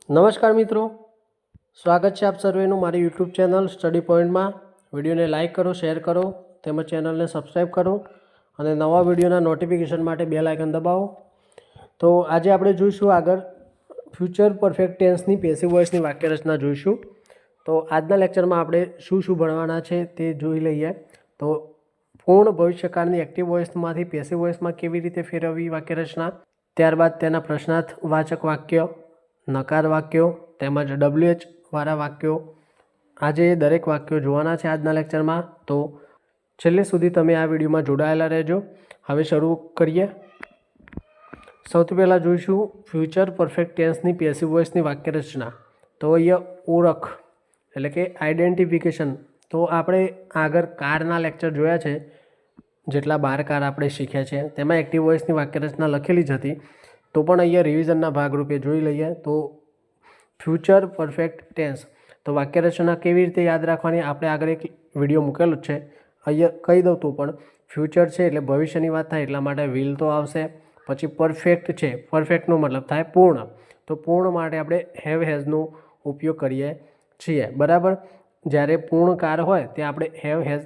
નમસ્કાર મિત્રો, સ્વાગત છે આપ સર્વેનું મારી યુટ્યુબ ચેનલ સ્ટડી પોઈન્ટમાં। વિડીયોને લાઇક કરો, શેર કરો તેમજ ચેનલને સબસ્ક્રાઈબ કરો અને નવા વિડીયોના નોટિફિકેશન માટે બેલ આઇકન દબાવો। તો આજે આપણે જોઈશું આગળ ફ્યુચર પરફેક્ટ ટેન્સની પેસિવ વોઇસની વાક્યરચના જોઈશું। તો આજના લેક્ચરમાં આપણે શું ભણવાના છે તે જોઈ લઈએ। તો પૂર્ણ ભવિષ્યકાળની એક્ટિવ વોઇસમાંથી પેસિવ વોઇસમાં કેવી રીતે ફેરવવી વાક્યરચના, ત્યારબાદ તેના પ્રશ્નાર્થવાચક વાક્ય, નકાર વાક્યો તેમજ WH વાળા વાક્યો, આજે દરેક વાક્યો જોવાના છે આજના લેક્ચરમાં। તો છેલ્લે સુધી તમે આ વિડીયોમાં જોડાયેલા રહેજો। હવે શરૂ કરીએ। સૌથી પહેલાં જોઈશું ફ્યુચર પરફેક્ટ ટેન્સની પેસિવ વોઇસની વાક્યરચના। તો અહીંયા ઓળખ એટલે કે આઈડેન્ટિફિકેશન। તો આપણે આગળ કારના લેક્ચર જોયા છે, જેટલા 12 કાર આપણે શીખ્યા છે તેમાં એક્ટિવ વોઇસની વાક્યરચના લખેલી જ હતી। તો પણ અહીંયા રિવિઝનના ભાગરૂપે જોઈ લઈએ। તો ફ્યુચર પરફેક્ટ ટેન્સ, તો વાક્યરચના કેવી રીતે યાદ રાખવાની આપણે આગળ એક વિડીયો મૂકેલો જ છે, અહીંયા કહી દઉં તો પણ ફ્યુચર છે એટલે ભવિષ્યની વાત થાય એટલા માટે વિલ તો આવશે। પછી પરફેક્ટ છે, પરફેક્ટનો મતલબ થાય પૂર્ણ, તો પૂર્ણ માટે આપણે હેવ હેઝનો ઉપયોગ કરીએ છીએ, બરાબર। જ્યારે પૂર્ણ કાર હોય તે આપણે હેવ હેઝ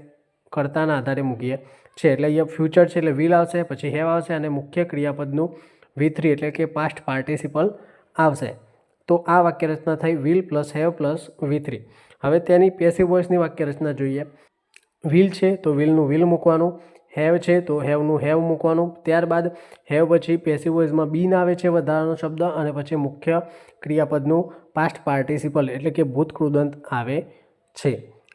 કર્તાના આધારે મૂકીએ છીએ। એટલે અહીંયા ફ્યુચર છે એટલે વિલ આવશે, પછી હેવ આવશે અને મુખ્ય ક્રિયાપદનું V3 એટલે કે પાસ્ટ પાર્ટિસિપલ આવશે। તો આ વાક્યરચના થઈ will plus have plus V3। હવે તેની પેસિવ વોઇસની વાક્યરચના જોઈએ। વિલ છે તો વિલનું વિલ મૂકવાનું, હેવ છે તો હેવનું હેવ મૂકવાનું, ત્યારબાદ હેવ પછી પેસિવ વોઇસમાં બીન આવે છે વધારાનો શબ્દ, અને પછી મુખ્ય ક્રિયાપદનું પાસ્ટ પાર્ટિસિપલ એટલે કે ભૂતકૃદંત આવે છે।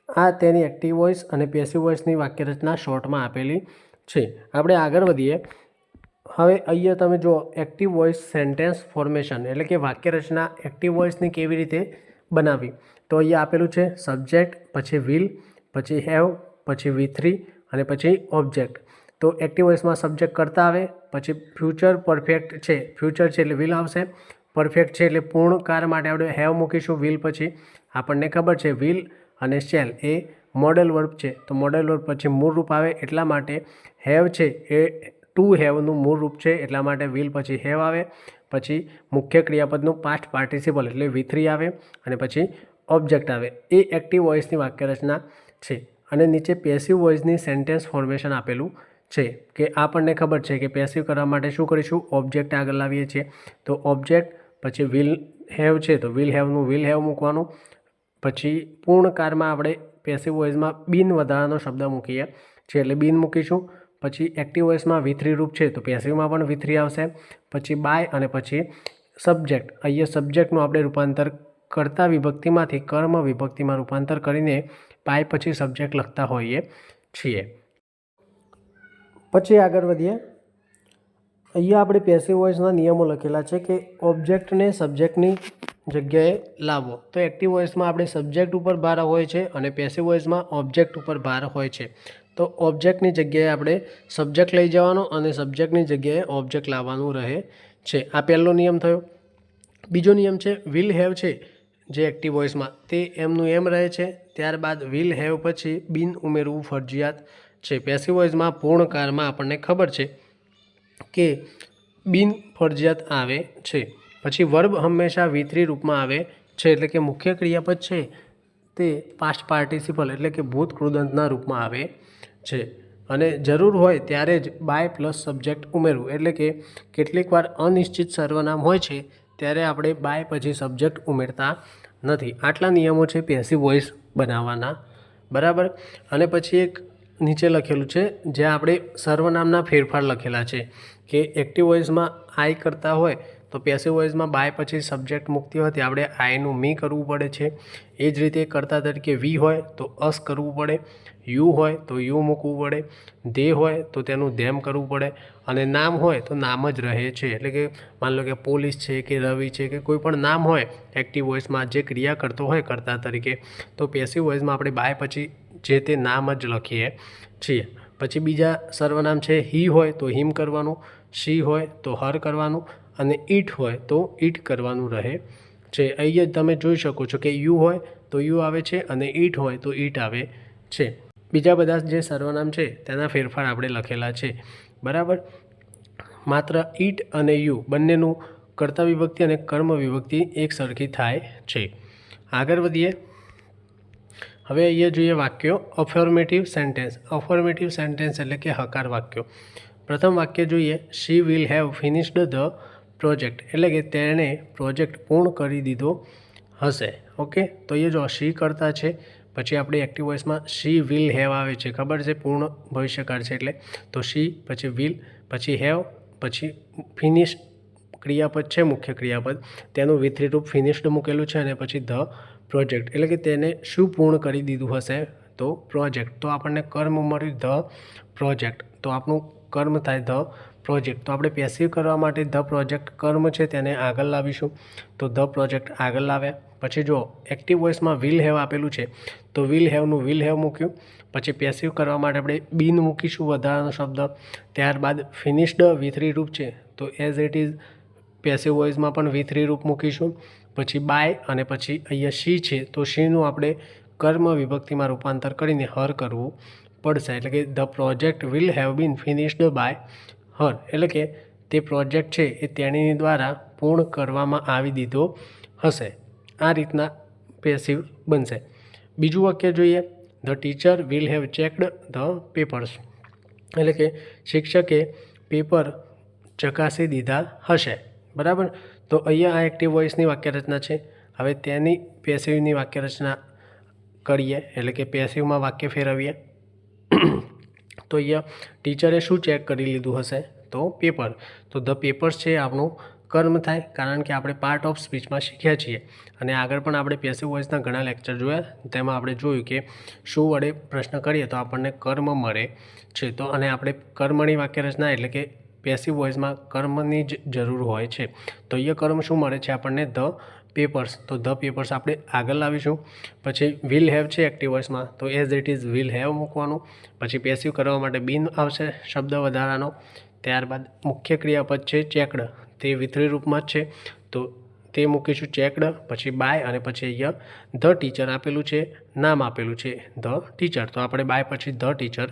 આ તેની એક્ટિવ વોઇસ અને પેસિવ વોઇસની વાક્યરચના શોર્ટમાં આપેલી છે। આપણે આગળ વધીએ। હવે અહીંયા તમે જો એક્ટિવ વોઇસ સેન્ટેન્સ ફોર્મેશન એટલે કે વાક્યરચના એક્ટિવ વોઇસની કેવી રીતે બનાવવી, તો અહીંયા આપેલું છે સબ્જેક્ટ, પછી વિલ, પછી હેવ, પછી V3 અને પછી ઓબ્જેક્ટ। તો એક્ટિવ વોઇસમાં સબ્જેક્ટ કરતા આવે, પછી ફ્યુચર પરફેક્ટ છે, ફ્યુચર છે એટલે વિલ આવશે, પરફેક્ટ છે એટલે પૂર્ણ કાર માટે આપણે હેવ મૂકીશું, વિલ પછી આપણને ખબર છે વિલ અને શેલ એ મોડેલ વર્બ છે, તો મોડેલ વર્બ પછી મૂળ રૂપ આવે એટલા માટે હેવ છે એ ટુ હેવનું મૂળ રૂપ છે એટલા માટે વિલ પછી હેવ આવે, પછી મુખ્ય ક્રિયાપદનું પાસ્ટ પાર્ટિસિપલ એટલે V3 આવે અને પછી ઓબ્જેક્ટ આવે। એ એક્ટિવ વોઇસની વાક્યરચના છે। અને નીચે પેસિવ વોઇસની સેન્ટેન્સ ફોર્મેશન આપેલું છે કે આપણને ખબર છે કે પેસિવ કરવા માટે શું કરીશું, ઓબ્જેક્ટ આગળ લાવીએ છીએ, તો ઓબ્જેક્ટ પછી વિલ હેવ છે તો વિલ હેવનું વિલ હેવ મૂકવાનું, પછી પૂર્ણ કારમાં આપણે પેસિવ વોઇસમાં બીન વધારાનો શબ્દ મૂકીએ છીએ એટલે બીન મૂકીશું, પછી એક્ટિવ વોઇસમાં V3 રૂપ છે તો પેસિવમાં પણ V3 આવશે, પછી બાય અને પછી સબ્જેક્ટ। અહીંયા સબ્જેક્ટનું આપણે રૂપાંતર કર્તા વિભક્તિમાંથી કર્મ વિભક્તિમાં રૂપાંતર કરીને બાય પછી સબ્જેક્ટ લખતા હોઈએ છીએ। પછી આગળ વધીએ। અહીંયા આપણે પેસિવ વોઇસના નિયમો લખેલા છે કે ઓબ્જેક્ટને સબ્જેક્ટની જગ્યાએ લાવવો। તો એક્ટિવ વોઇસમાં આપણે સબ્જેક્ટ ઉપર ભાર હોય છે અને પેસિવ વોઇસમાં ઓબ્જેક્ટ ઉપર ભાર હોય છે। તો ઓબ્જેક્ટની જગ્યાએ આપણે સબ્જેક્ટ લઈ જવાનો અને સબ્જેક્ટની જગ્યાએ ઓબ્જેક્ટ લાવવાનું રહે છે। આ પહેલો નિયમ થયો। બીજો નિયમ છે વિલ હેવ છે જે એક્ટિવ વોઇસમાં તે એમનું એમ રહે છે, ત્યારબાદ વિલ હેવ પછી બીન ઉમેરવું ફરજિયાત છે। પેસિવ વોઇસમાં પૂર્ણ કારમાં આપણને ખબર છે કે બીન ફરજિયાત આવે છે, પછી વર્બ હંમેશા V3 રૂપમાં આવે છે એટલે કે મુખ્ય ક્રિયાપદ છે તે પાસ્ટ પાર્ટિસિપલ એટલે કે ભૂતકૃદંતના રૂપમાં આવે છે, અને જરૂર હોય ત્યારે જ બાય પ્લસ સબ્જેક્ટ ઉમેરવું એટલે કે કેટલીક વાર અનિશ્ચિત સર્વનામ હોય છે ત્યારે આપણે બાય પછી સબ્જેક્ટ ઉમેરતા નથી। આટલા નિયમો છે પેસિવ વોઇસ બનાવવાના, બરાબર। અને પછી એક નીચે લખેલું છે જ્યાં આપણે સર્વનામના ફેરફાર લખેલા છે કે એક્ટિવ વોઇસમાં આઈ કરતા હોય તો પેસિવ વોઇસમાં બાય પછી સબ્જેક્ટ મૂકતી હોય તે આપણે આઈનું મી કરવું પડે છે। એ જ રીતે કર્તા તરીકે વી હોય તો અસ કરવું પડે, યુ હોય તો યુ મૂકવું પડે, ધે હોય તો તેનું ધેમ કરવું પડે, અને નામ હોય તો નામ જ રહે છે। એટલે કે માની લો કે પોલીસ છે કે રવિ છે કે કોઈ પણ નામ હોય એક્ટિવ વોઇસમાં જે ક્રિયા કરતો હોય કર્તા તરીકે, તો પેસિવ વોઇસમાં આપણે બાય પછી જે તે નામ જ લખીએ છીએ। પછી બીજા સર્વનામ છે હી હોય તો હિમ કરવાનું, શી હોય તો હર કરવાનું, અને ઈટ હોય તો ઈટ કરવાનું રહે છે। અહીંયા તમે જોઈ શકો છો કે યુ હોય તો યુ આવે છે અને ઈટ હોય તો ઈટ આવે છે। બીજા બધા જે સર્વનામ છે તેના ફેરફાર આપણે લખેલા છે, બરાબર। માત્ર ઈટ અને યુ બંનેનું કર્તા વિભક્તિ અને કર્મ વિભક્તિ એક સરખી થાય છે. આગળ વધીએ. હવે અહીંયા જોઈએ વાક્યો. Affirmative sentence. અફર્મેટિવ સેન્ટેન્સ એટલે કે હકાર વાક્યો. પ્રથમ વાક્ય જોઈએ. She will have finished the project, એટલે કે તેણે પ્રોજેક્ટ પૂર્ણ કરી દીધો હશે. ઓકે, તો એ જો શી કરતા છે, પછી આપણે એક્ટિવ વોઇસમાં શી વિલ હેવ આવે છે, ખબર છે, પૂર્ણ ભવિષ્યકાળ છે એટલે. તો શી, પછી વિલ, પછી હેવ, પછી ફિનિશ ક્રિયાપદ છે, મુખ્ય ક્રિયાપદ, તેનું વિતરિત રૂપ ફિનિશ્ડ મૂકેલું છે, અને પછી ધ પ્રોજેક્ટ, એટલે કે તેને શું પૂર્ણ કરી દીધું હશે, તો પ્રોજેક્ટ. તો આપણને કર્મ મળ્યું ધ પ્રોજેક્ટ, તો આપણું કર્મ થાય ધ પ્રોજેક્ટ. તો આપણે પેસિવ કરવા માટે ધ પ્રોજેક્ટ કર્મ છે તેને આગળ લાવીશું, તો ધ પ્રોજેક્ટ આગળ લાવ્યા. પછી જો એક્ટિવ વોઇસમાં વિલ હેવ આપેલું છે, તો વિલ હેવનું વિલ હેવ મૂક્યું. પછી પેસિવ કરવા માટે આપણે બીન મૂકીશું, વધારાનો શબ્દ. ત્યારબાદ ફિનિશ્ડ V3 રૂપ છે, તો એઝ ઇટ ઇઝ પેસિવ વોઇસમાં પણ V3 રૂપ મૂકીશું. પછી બાય, અને પછી અહીંયા શી છે, તો શીનું આપણે કર્મ વિભક્તિમાં રૂપાંતર કરીને હર કરવું પડશે. એટલે કે the project will have been finished by her, એટલે કે તે પ્રોજેક્ટ છે એ તેણીની દ્વારા પૂર્ણ કરવામાં આવી દીધો હશે. આ રીતના પેસિવ બનશે. બીજું વાક્ય જોઈએ. The teacher will have checked the papers, એટલે કે શિક્ષકે પેપર ચકાસી દીધા હશે. બરાબર. તો અહીંયા આ એક્ટિવ વોઇસની વાક્યરચના છે. હવે તેની પેસિવની વાક્યરચના કરીએ, એટલે કે પેસિવમાં વાક્ય ફેરવીએ. તો અહીંયા ટીચરે શું ચેક કરી લીધું હશે, તો પેપર. તો ધ પેપર્સ છે આપણું કર્મ થાય, કારણ કે આપણે પાર્ટ ઓફ સ્પીચમાં શીખ્યા છીએ. અને આગળ પણ આપણે પેસિવ વોઇસના ઘણા લેક્ચર જોયા, તેમાં આપણે જોયું કે શું વડે પ્રશ્ન કરીએ તો આપણને કર્મ મળે છે. તો અને આપણે કર્મની વાક્યરચના એટલે કે પેસિવ વોઇસમાં કર્મની જ જરૂર હોય છે. તો અહીંયા કર્મ શું મળે છે આપણને, ધ પેપર્સ. તો ધ પેપર્સ આપણે આગળ લાવીશું. પછી વિલ હેવ છે એક્ટિવ વોઇસમાં, તો as it is will have મૂકવાનું. પછી પેસિવ કરવા માટે બીન આવશે, શબ્દ વધારાનો. ત્યારબાદ મુખ્ય ક્રિયાપદ છે ચેકડ, તે વિતરી રૂપમાં જ છે, તો તે મૂકીશું ચેકડ. પછી બાય, અને પછી અહીંયા ધ ટીચર આપેલું છે, નામ આપેલું છે ધ ટીચર, તો આપણે બાય પછી ધ ટીચર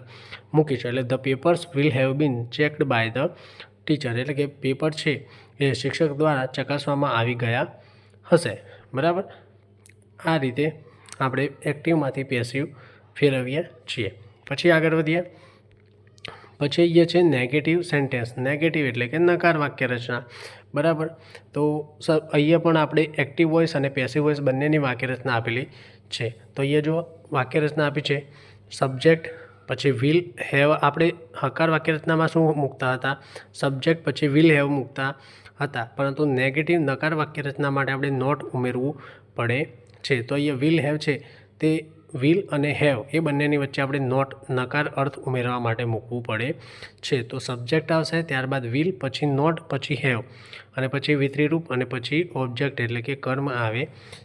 મૂકીશું. એટલે the papers will have been checked by the teacher, એટલે કે પેપર છે એ શિક્ષક દ્વારા ચકાસવામાં આવી ગયા હશે. બરાબર. આ રીતે આપણે એક્ટિવમાંથી પેસિવ ફેરવીએ છીએ. પછી આગળ વધીએ. પછી એ છે નેગેટિવ સેન્ટેન્સ. નેગેટિવ એટલે કે નકાર વાક્ય રચના. બરાબર. તો અહીંયા પણ આપણે એક્ટિવ વોઇસ અને પેસિવ વોઇસ બંનેની વાક્યરચના આપેલી છે. તો અહીંયા જો વાક્યરચના આપી છે, સબ્જેક્ટ, પછી વિલ હેવ. આપણે હકાર વાક્યરચનામાં શું મૂકતા હતા, સબ્જેક્ટ પછી વિલ હેવ મૂકતા હતા, પરંતુ નેગેટિવ નકાર વાક્યરચના માટે આપણે નોટ ઉમેરવું પડે છે. તો અહીંયા વિલ હેવ છે, તે વિલ અને હેવ એ બંનેની વચ્ચે આપણે નોટ નકાર અર્થ ઉમેરવા માટે મૂકવું પડે છે. તો સબ્જેક્ટ આવશે, ત્યારબાદ વિલ, પછી નોટ, પછી હેવ, અને પછી વિતરી રૂપ, અને પછી ઓબ્જેક્ટ એટલે કે કર્મ આવે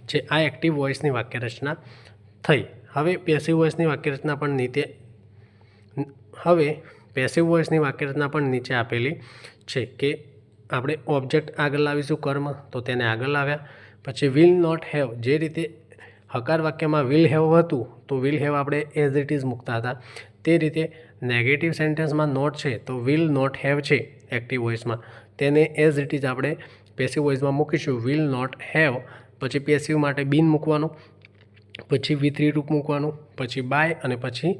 છે. આ એક્ટિવ વોઇસની વાક્યરચના થઈ. હવે પેસિવ વોઇસની વાક્યરચના પણ પેસિવ વોઇસની વાક્યરચના પણ નીચે આપેલી છે, કે આપણે ઓબ્જેક્ટ આગળ લાવીશું કર્મ, તો તેને આગળ લાવ્યા. પછી વિલ નોટ હેવ, જે રીતે હકાર વાક્યમાં વિલ હેવ હતું, તો વિલ હેવ આપણે એઝ ઇટ ઇઝ મૂકતા હતા, તે રીતે નેગેટિવ સેન્ટેન્સમાં નોટ છે, તો વિલ નોટ હેવ છે એક્ટિવ વોઇસમાં, તેને એઝ ઇટ ઇઝ આપણે પેસિવ વોઇસમાં મૂકીશું, વિલ નોટ હેવ. પછી પેસિવ માટે બીન મૂકવાનું, પછી વિતરી રૂપ મૂકવાનું, પછી બાય, અને પછી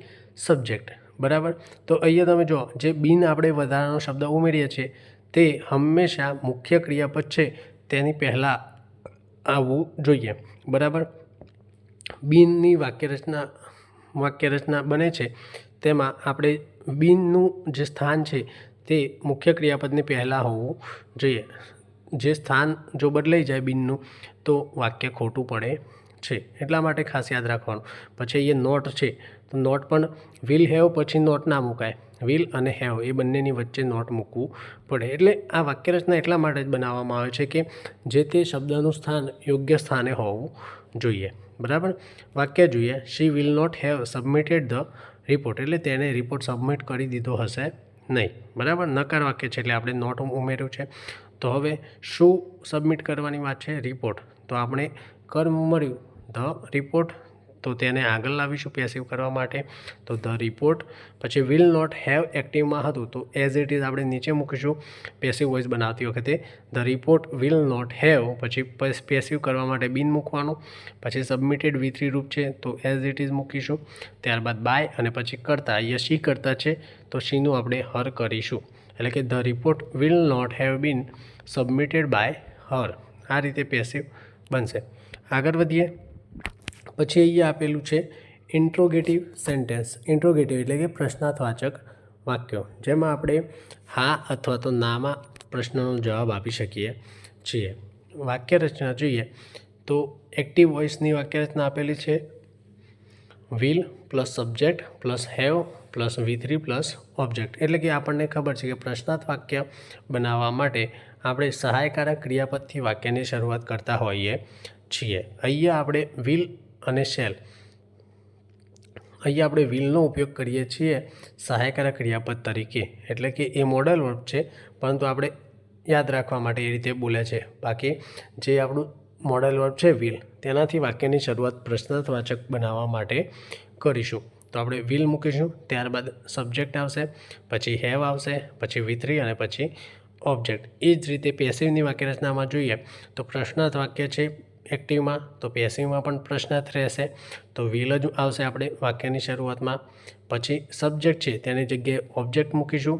સબ્જેક્ટ. બરાબર. તો અહીંયા તમે જો જે બીન આપણે વધારાનો શબ્દ ઉમેરીએ છીએ, તે હંમેશા મુખ્ય ક્રિયાપદ છે તેની પહેલાં આવવું જોઈએ. બરાબર. બીનની વાક્યરચના બને છે, તેમાં આપણે બીનનું જે સ્થાન છે તે મુખ્ય ક્રિયાપદની પહેલાં હોવું જોઈએ. જે સ્થાન જો બદલાઈ જાય બીનનું, તો વાક્ય ખોટું પડે છે. એટલા માટે ખાસ યાદ રાખવાનું. પછી એ નોટ છે, તો નોટ પણ વિલ હેવ પછી નોટ ના મુકાય, વિલ અને હેવ એ બંનેની વચ્ચે નોટ મૂકવું પડે. એટલે આ વાક્યરચના એટલા માટે જ બનાવવામાં આવે છે કે જે તે શબ્દનું સ્થાન યોગ્ય સ્થાને હોવું જોઈએ. બરાબર. વાક્ય જોઈએ. She will not have submitted the report, એટલે તેને રિપોર્ટ સબમિટ કરી દીધો હશે નહીં. બરાબર. નકાર વાક્ય છે એટલે આપણે નોટ ઉમેર્યું છે. તો હવે શું સબમિટ કરવાની વાત છે, રિપોર્ટ. તો આપણે કર્મ મળ્યું ધ રિપોર્ટ, તો તેને આગળ લાવીશું પેસિવ કરવા માટે. તો ધ રિપોર્ટ, પછી વિલ નોટ હેવ એક્ટિવમાં હતું તો એઝ ઇટ ઇઝ આપણે નીચે મૂકીશું પેસિવ વોઇસ બનાવતી વખતે. The report will not have, પછી પેસિવ કરવા માટે બીન મૂકવાનું. પછી સબમિટેડ V3 રૂપ છે તો એઝ ઇટ ઇઝ મૂકીશું. ત્યારબાદ બાય અને પછી કરતા, અહીંયા શી કરતા છે તો શીનું આપણે હર કરીશું. એટલે કે the report will not have been submitted by her. આ રીતે પેસિવ બનશે. આગળ વધીએ. પછી અહીંયા આપેલું છે ઇન્ટ્રોગેટિવ સેન્ટેન્સ. ઇન્ટ્રોગેટિવ એટલે કે પ્રશ્નાર્થવાચક વાક્યો, જેમાં આપણે હા અથવા તો નામાં પ્રશ્નનો જવાબ આપી શકીએ છીએ. વાક્ય રચના જોઈએ તો એક્ટિવ વોઇસની વાક્ય રચના આપેલી છે will plus subject plus have plus V3 plus object. એટલે કે આપણને ખબર છે કે પ્રશ્નાર્થ વાક્ય બનાવવા માટે આપણે સહાયકારક ક્રિયાપદથી વાક્યની શરૂઆત કરતા હોઈએ છીએ. અહીંયા આપણે વિલ અને શેલ, અહીંયા આપણે વિલનો ઉપયોગ કરીએ છીએ સહાયકારક ક્રિયાપદ તરીકે. એટલે કે એ મોડલ વર્બ છે, પરંતુ આપણે યાદ રાખવા માટે એ રીતે બોલે છે. બાકી જે આપણું મોડલ વર્બ છે વિલ, તેનાથી વાક્યની શરૂઆત પ્રશ્નાર્થવાચક બનાવવા માટે કરીશું. તો આપણે વિલ મૂકીશું, ત્યારબાદ સબ્જેક્ટ આવશે, પછી હેવ આવશે, પછી V3 અને પછી ઓબ્જેક્ટ. એ જ રીતે પેસિવની વાક્યરચનામાં જોઈએ તો પ્રશ્નાર્થ વાક્ય છે એક્ટિવમાં, તો પેસિવમાં પણ પ્રશ્નાર્થ રહેશે. તો વિલ જ આવશે આપણે વાક્યની શરૂઆતમાં. પછી સબ્જેક્ટ છે તેની જગ્યાએ ઓબ્જેક્ટ મૂકીશું,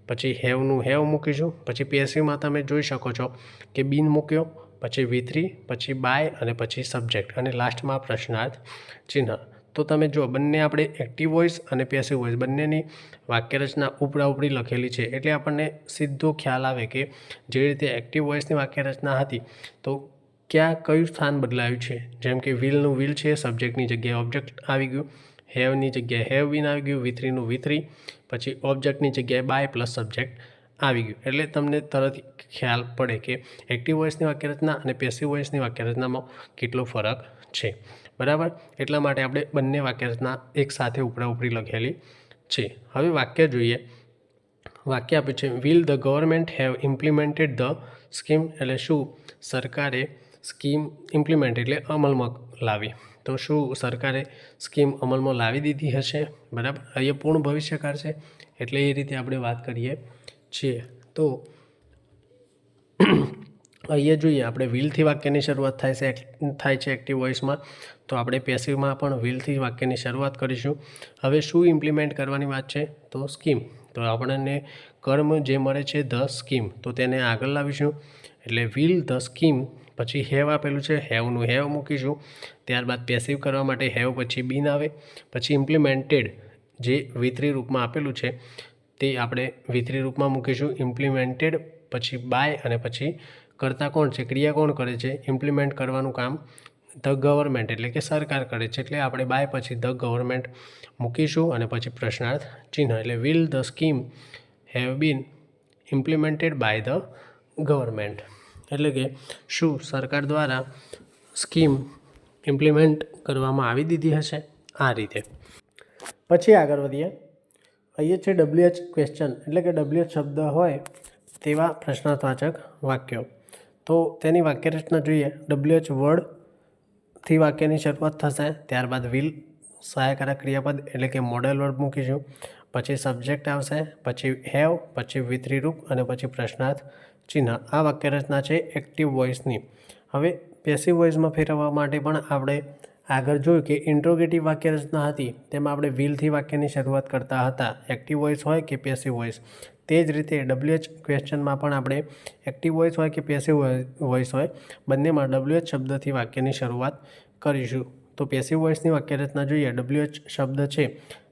પછી હેવનું હેવ મૂકીશું. પછી પેસિવમાં તમે જોઈ શકો છો કે બીન મૂક્યો, પછી V3, પછી બાય અને પછી સબ્જેક્ટ અને લાસ્ટમાં પ્રશ્નાર્થ ચિહ્ન. તો તમે જો બંને આપણે એક્ટિવ વોઇસ અને પેસિવ વોઇસ બંનેની વાક્યરચના ઉપરા ઉપરી લખેલી છે, એટલે આપણને સીધો ખ્યાલ આવે કે જે રીતે એક્ટિવ વોઇસની વાક્યરચના હતી તો ક્યાં કયું સ્થાન બદલાયું છે. જેમ કે વિલનું વિલ છે, સબ્જેક્ટની જગ્યાએ ઓબ્જેક્ટ આવી ગયું, હેવની જગ્યાએ હેવ બીન આવી ગયું, V3નું V3, પછી ઓબ્જેક્ટની જગ્યાએ બાય પ્લસ સબ્જેક્ટ આવી ગયું. એટલે તમને તરત ખ્યાલ પડે કે એક્ટિવ વોઇસની વાક્યરચના અને પેસિવ વોઇસની વાક્યરચનામાં કેટલો ફરક છે. બરાબર, એટલા માટે આપણે બંને વાક્યરચના એક સાથે ઉપરા ઉપરી લખેલી છે. હવે વાક્ય જોઈએ. વાક્ય આપ્યું છે will the government have implemented the scheme. એટલે શું સરકારે સ્કીમ ઇમ્પ્લિમેન્ટ એટલે અમલમાં લાવી, તો શું સરકારે સ્કીમ અમલમાં લાવી દીધી હશે. બરાબર, અહીંયા પૂર્ણ ભવિષ્યકાળ છે એટલે એ રીતે આપણે વાત કરીએ છીએ. તો અહીંયા જોઈએ આપણે વિલથી વાક્યની શરૂઆત થાય છે એક્ટિવ વોઇસમાં, તો આપણે પેસિવમાં પણ વિલથી વાક્યની શરૂઆત કરીશું. હવે શું ઇમ્પ્લિમેન્ટ કરવાની વાત છે તો સ્કીમ. તો આપણને કર્મ જે મળે છે ધ સ્કીમ, તો તેને આગળ લાવીશું. એટલે વિલ ધ સ્કીમ, પછી હેવ આપેલું છે, હેવનું હેવ મૂકીશું. ત્યારબાદ પેસિવ કરવા માટે હેવ પછી બીન આવે, પછી ઇમ્પ્લિમેન્ટેડ જે V3 રૂપમાં આપેલું છે તે આપણે V3 રૂપમાં મૂકીશું. ઇમ્પ્લિમેન્ટેડ પછી બાય અને પછી કરતા કોણ છે, ક્રિયા કોણ કરે છે, ઇમ્પ્લિમેન્ટ કરવાનું કામ ધ ગવર્મેન્ટ એટલે કે સરકાર કરે છે. એટલે આપણે બાય પછી ધ ગવર્મેન્ટ મૂકીશું અને પછી પ્રશ્નાર્થ ચિહ્ન. એટલે will the scheme have been implemented by the government. એટલે કે શું સરકાર દ્વારા સ્કીમ ઇમ્પ્લિમેન્ટ કરવામાં આવી દીધી હશે. આ રીતે પછી આગળ વધીએ. અહીંયા છે WH ક્વેશ્ચન, એટલે કે WH શબ્દ હોય તેવા પ્રશ્નાર્થવાચક વાક્યો. તો તેની વાક્યરચના જોઈએ. WH વર્ડથી વાક્યની શરૂઆત થશે, ત્યારબાદ વિલ સહાયકારક ક્રિયાપદ એટલે કે મોડેલ વર્બ મૂકીશું, પછી સબ્જેક્ટ આવશે, પછી હેવ, પછી V3 રૂપ અને પછી પ્રશ્નાર્થ ચિહ્ન. આ વાક્યરચના છે એક્ટિવ વોઇસની. હવે પેસિવ વોઇસમાં ફેરવવા માટે પણ આપણે આગળ જોયું કે ઇન્ટ્રોગેટિવ વાક્યરચના હતી તેમાં આપણે વિલથી વાક્યની શરૂઆત કરતા હતા, એક્ટિવ વોઇસ હોય કે પેસિવ વોઇસ. તે જ રીતે WH ક્વેશ્ચનમાં પણ આપણે એક્ટિવ વોઇસ હોય કે પેસિવ વોઇસ હોય બંનેમાં WH શબ્દથી વાક્યની શરૂઆત કરીશું. તો પેસિવ વોઇસની વાક્યરચના જોઈએ. WH શબ્દ છે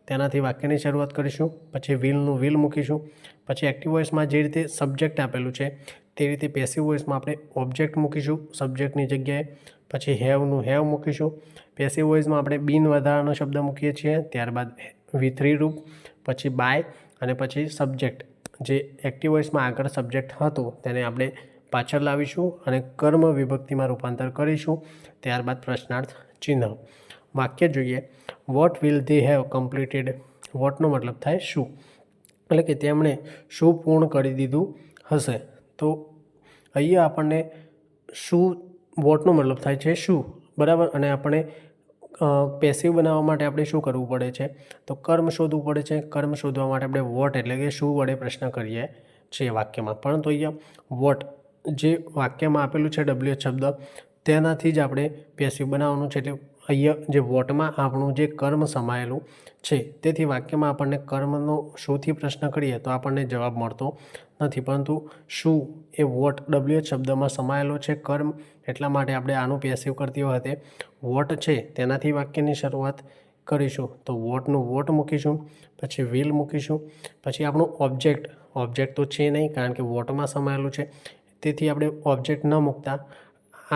તેનાથી વાક્યની શરૂઆત કરીશું, પછી વિલનું વિલ મૂકીશું. પછી એક્ટિવ વોઇસમાં જે રીતે સબ્જેક્ટ આપેલું છે તે રીતે પેસિવ વોઇસમાં આપણે ઓબ્જેક્ટ મૂકીશું સબ્જેક્ટની જગ્યાએ, પછી હેવનું હેવ મૂકીશું. પેસિવ વોઇસમાં આપણે બીન વધારાનો શબ્દ મૂકીએ છીએ, ત્યારબાદ V3 રૂપ, પછી બાય અને પછી સબ્જેક્ટ. જે એક્ટિવ વોઇસમાં આગળ સબ્જેક્ટ હતું તેને આપણે પાછળ લાવીશું અને કર્મ વિભક્તિમાં રૂપાંતર કરીશું. ત્યારબાદ પ્રશ્નાર્થ ચિહ્ન. વાક્ય જોઈએ. What will they have completed. વોટનો મતલબ થાય શું, એટલે કે તેમણે શું પૂર્ણ કરી દીધું હશે. તો અહીંયા આપણને શું, વોટનો મતલબ થાય છે શું, બરાબર, અને આપણે પેસિવ બનાવવા માટે આપણે શું કરવું પડે છે? તો કર્મ શોધવું પડે છે. કર્મ શોધવા માટે આપણે વોટ એટલે કે શું વડે પ્રશ્ન કરીએ છીએ વાક્યમાં. પરંતુ અહીંયા વોટ જે વાક્યમાં આપેલું છે WH શબ્દ તેનાથી જ આપણે પેસિવ બનાવવાનું છે. એટલે અહીંયા જે વોટમાં આપણું જે કર્મ સમાયેલું છે તેથી વાક્યમાં આપણને કર્મનો શુંથી પ્રશ્ન કરીએ તો આપણને જવાબ મળતો નથી, પરંતુ શું એ વોટ WH શબ્દમાં સમાયેલો છે કર્મ, એટલા માટે આપણે આનું પેસિવ કરતી વખતે વોટ છે તેનાથી વાક્યની શરૂઆત કરીશું. તો વોટનું વોટ મૂકીશું, પછી વિલ મૂકીશું, પછી આપણું ઓબ્જેક્ટ તો છે નહીં કારણ કે વોટમાં સમાયેલું છે, તેથી આપણે ઓબ્જેક્ટ ન મૂકતા